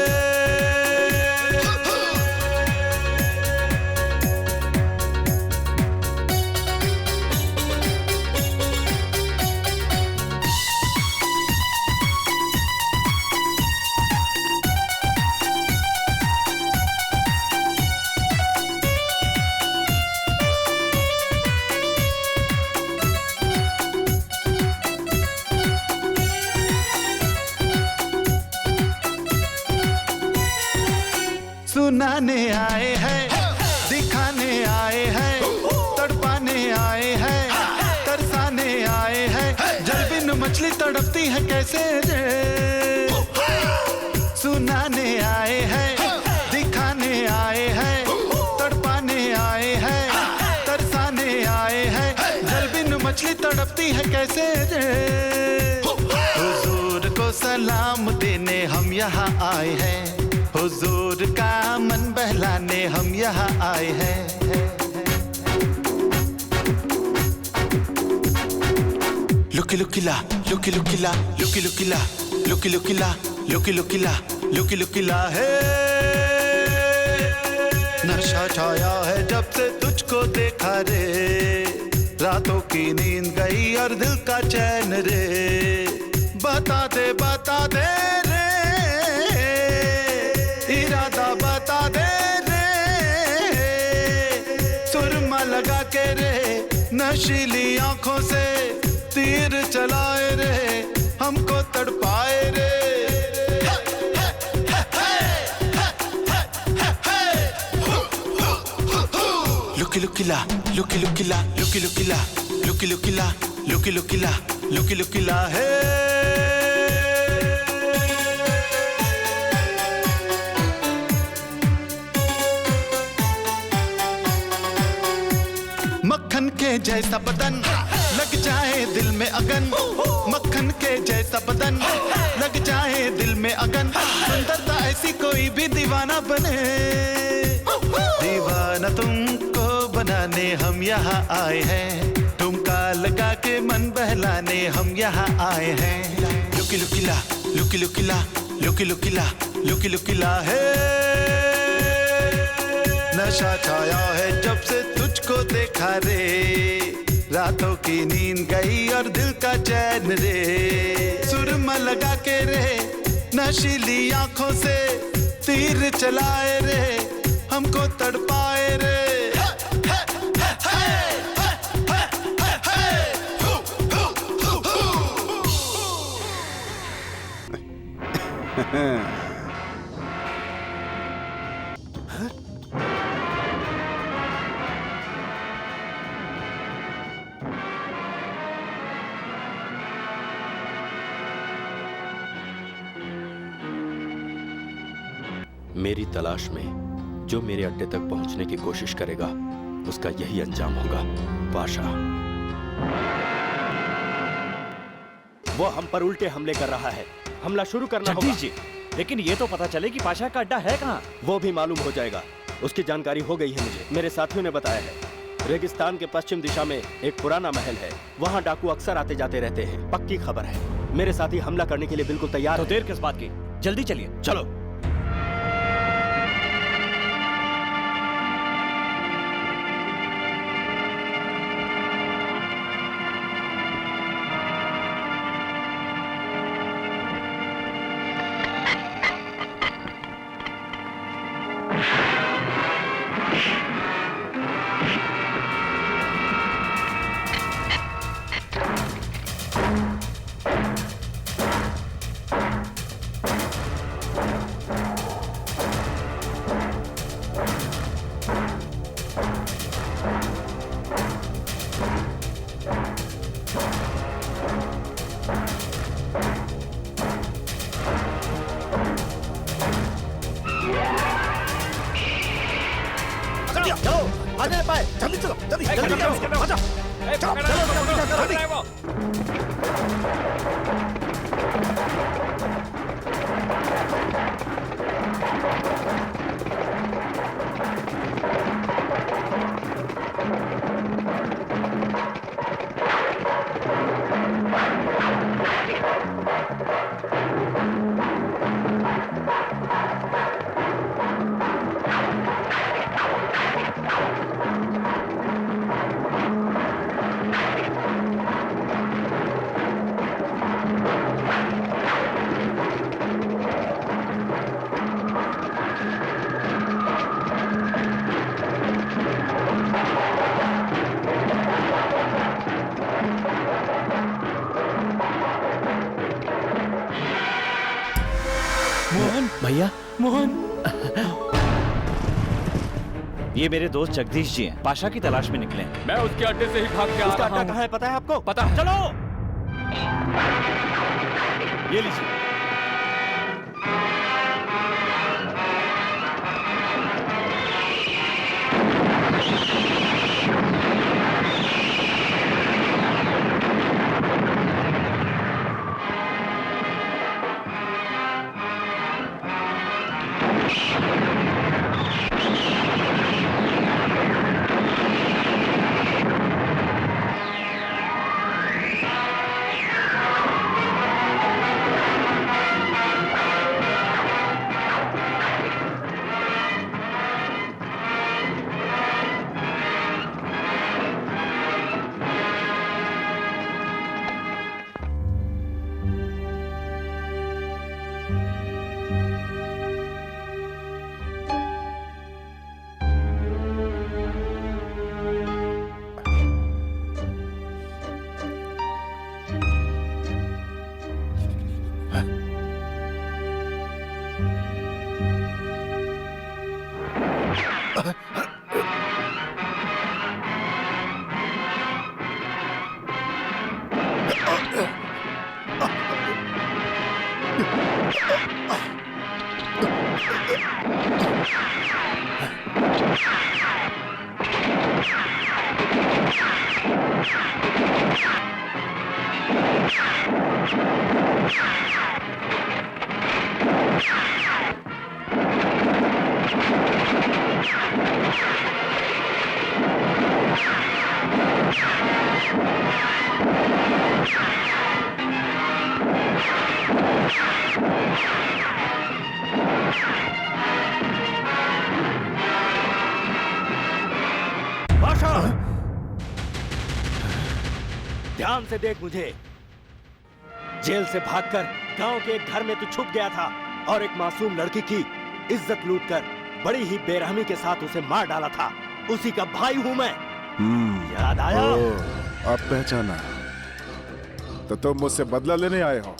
सुनाने आए हैं, दिखाने आए हैं, तड़पाने आए हैं, तरसाने आए हैं। जल बिन मछली तड़पती है कैसे रे। सुनाने आए हैं, दिखाने आए हैं, तड़पाने आए हैं, तरसाने आए हैं। जल बिन मछली तड़पती है कैसे रे। हुजूर को सलाम देने हम यहाँ आए हैं, हुजूर का मन बहलाने हम यहाँ आए हैं। लुकी लुकीला लुकी लुकीला लुकी लुकीला लुकी लुकीला लुकी लुकीला लुकी लुकीला है। नशा छाया है जब से तुझको देखा रे, रातों की नींद गई और दिल का चैन रे। बता दे रे, इरादा बता दे रे, सुरमा लगा के रे, नशीली आंखों से तीर चलाए रे, हमको तड़पाए रे। लुकी लुकीला लुकी लुकीला लुकी लुकीला लुकी लुकीला लुकी लुकीला लुकी लुकीला है। मक्खन के जैसा बदन लग जाए दिल में अगन, मक्खन के जैसा बदन लग जाए दिल में अगन। सुंदरता ऐसी कोई भी दीवाना बने, दीवाना तुमको बनाने हम यहाँ आए हैं। ठुमका लगा के मन बहलाने हम यहाँ आए हैं। लुकी लुकीला लुकी लुकीला लुकी लुकीला लुकी लुकीला है। नशा छाया है जब से तुझको देखा रे, रातों की नींद गई और दिल का चैन रे। सुरमा लगा के रे, नशीली आंखों से तीर चलाए रे, हमको तड़पाए रे। मेरी तलाश में जो मेरे अड्डे तक पहुंचने की कोशिश करेगा उसका यही अंजाम होगा। पाशा वो हम पर उल्टे हमले कर रहा है, हमला शुरू करना होगा। जी, लेकिन ये तो पता चले कि पाशा का अड्डा है कहाँ। वो भी मालूम हो जाएगा, उसकी जानकारी हो गई है मुझे, मेरे साथियों ने बताया है। रेगिस्तान के पश्चिम दिशा में एक पुराना महल है, वहाँ डाकू अक्सर आते जाते रहते हैं, पक्की खबर है। मेरे साथी हमला करने के लिए बिल्कुल तैयार तो देर किस बात की, जल्दी चलिए। चलो। चलो आ जाए पाए जल्दी चलो जल्दी जल्दी चलो आ जाओ चलो जल्दी भैया मोहन, ये मेरे दोस्त जगदीश जी हैं, पाशा की तलाश में निकले हैं। मैं उसके अड्डे से ही भाग के आ उसका रहा अड्डा हूँ। कहाँ है पता है आपको? पता है। चलो ये लीजिए। ध्यान से देख मुझे। जेल से भागकर गांव के एक घर में तू छुप गया था और एक मासूम लड़की की इज्जत लूटकर बड़ी ही बेरहमी के साथ उसे मार डाला था। उसी का भाई हूं मैं। याद आया? अब पहचाना तो तुम मुझसे बदला लेने आए हो।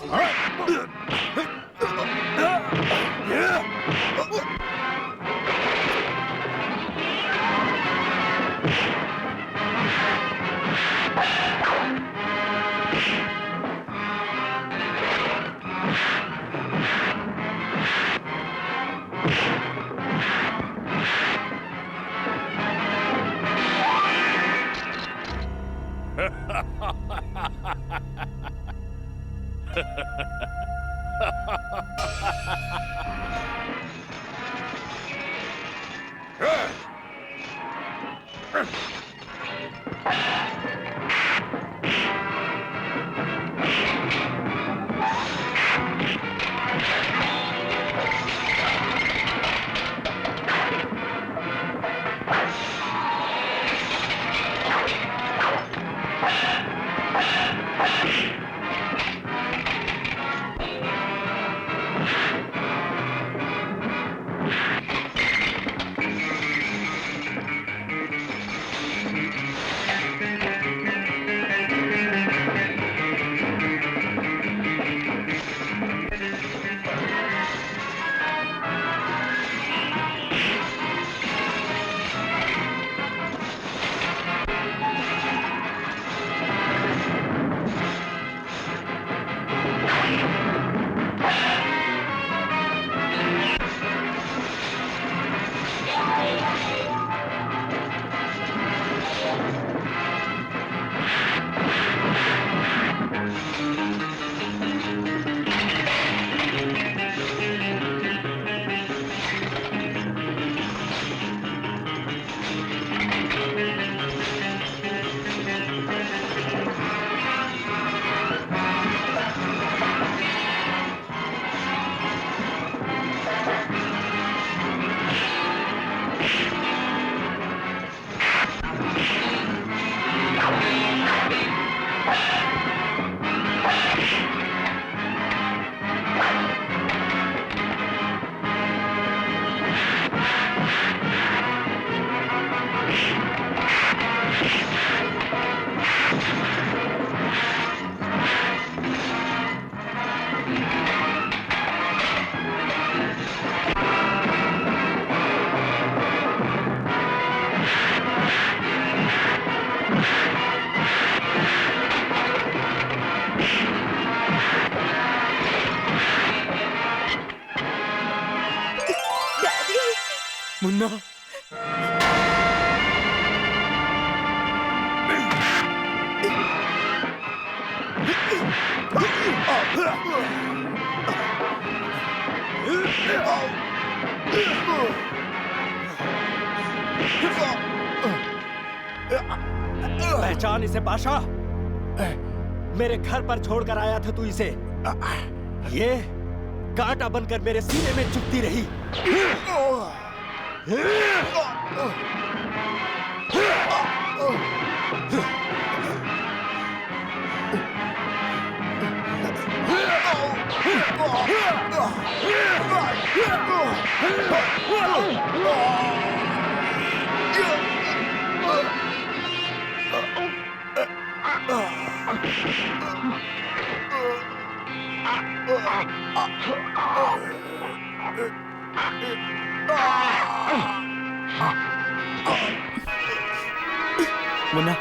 मुन्ना पहचान इसे पाशा। मेरे घर पर छोड़कर आया था तू इसे। ये कांटा बनकर मेरे सीने में चुभती रही। मुन्ना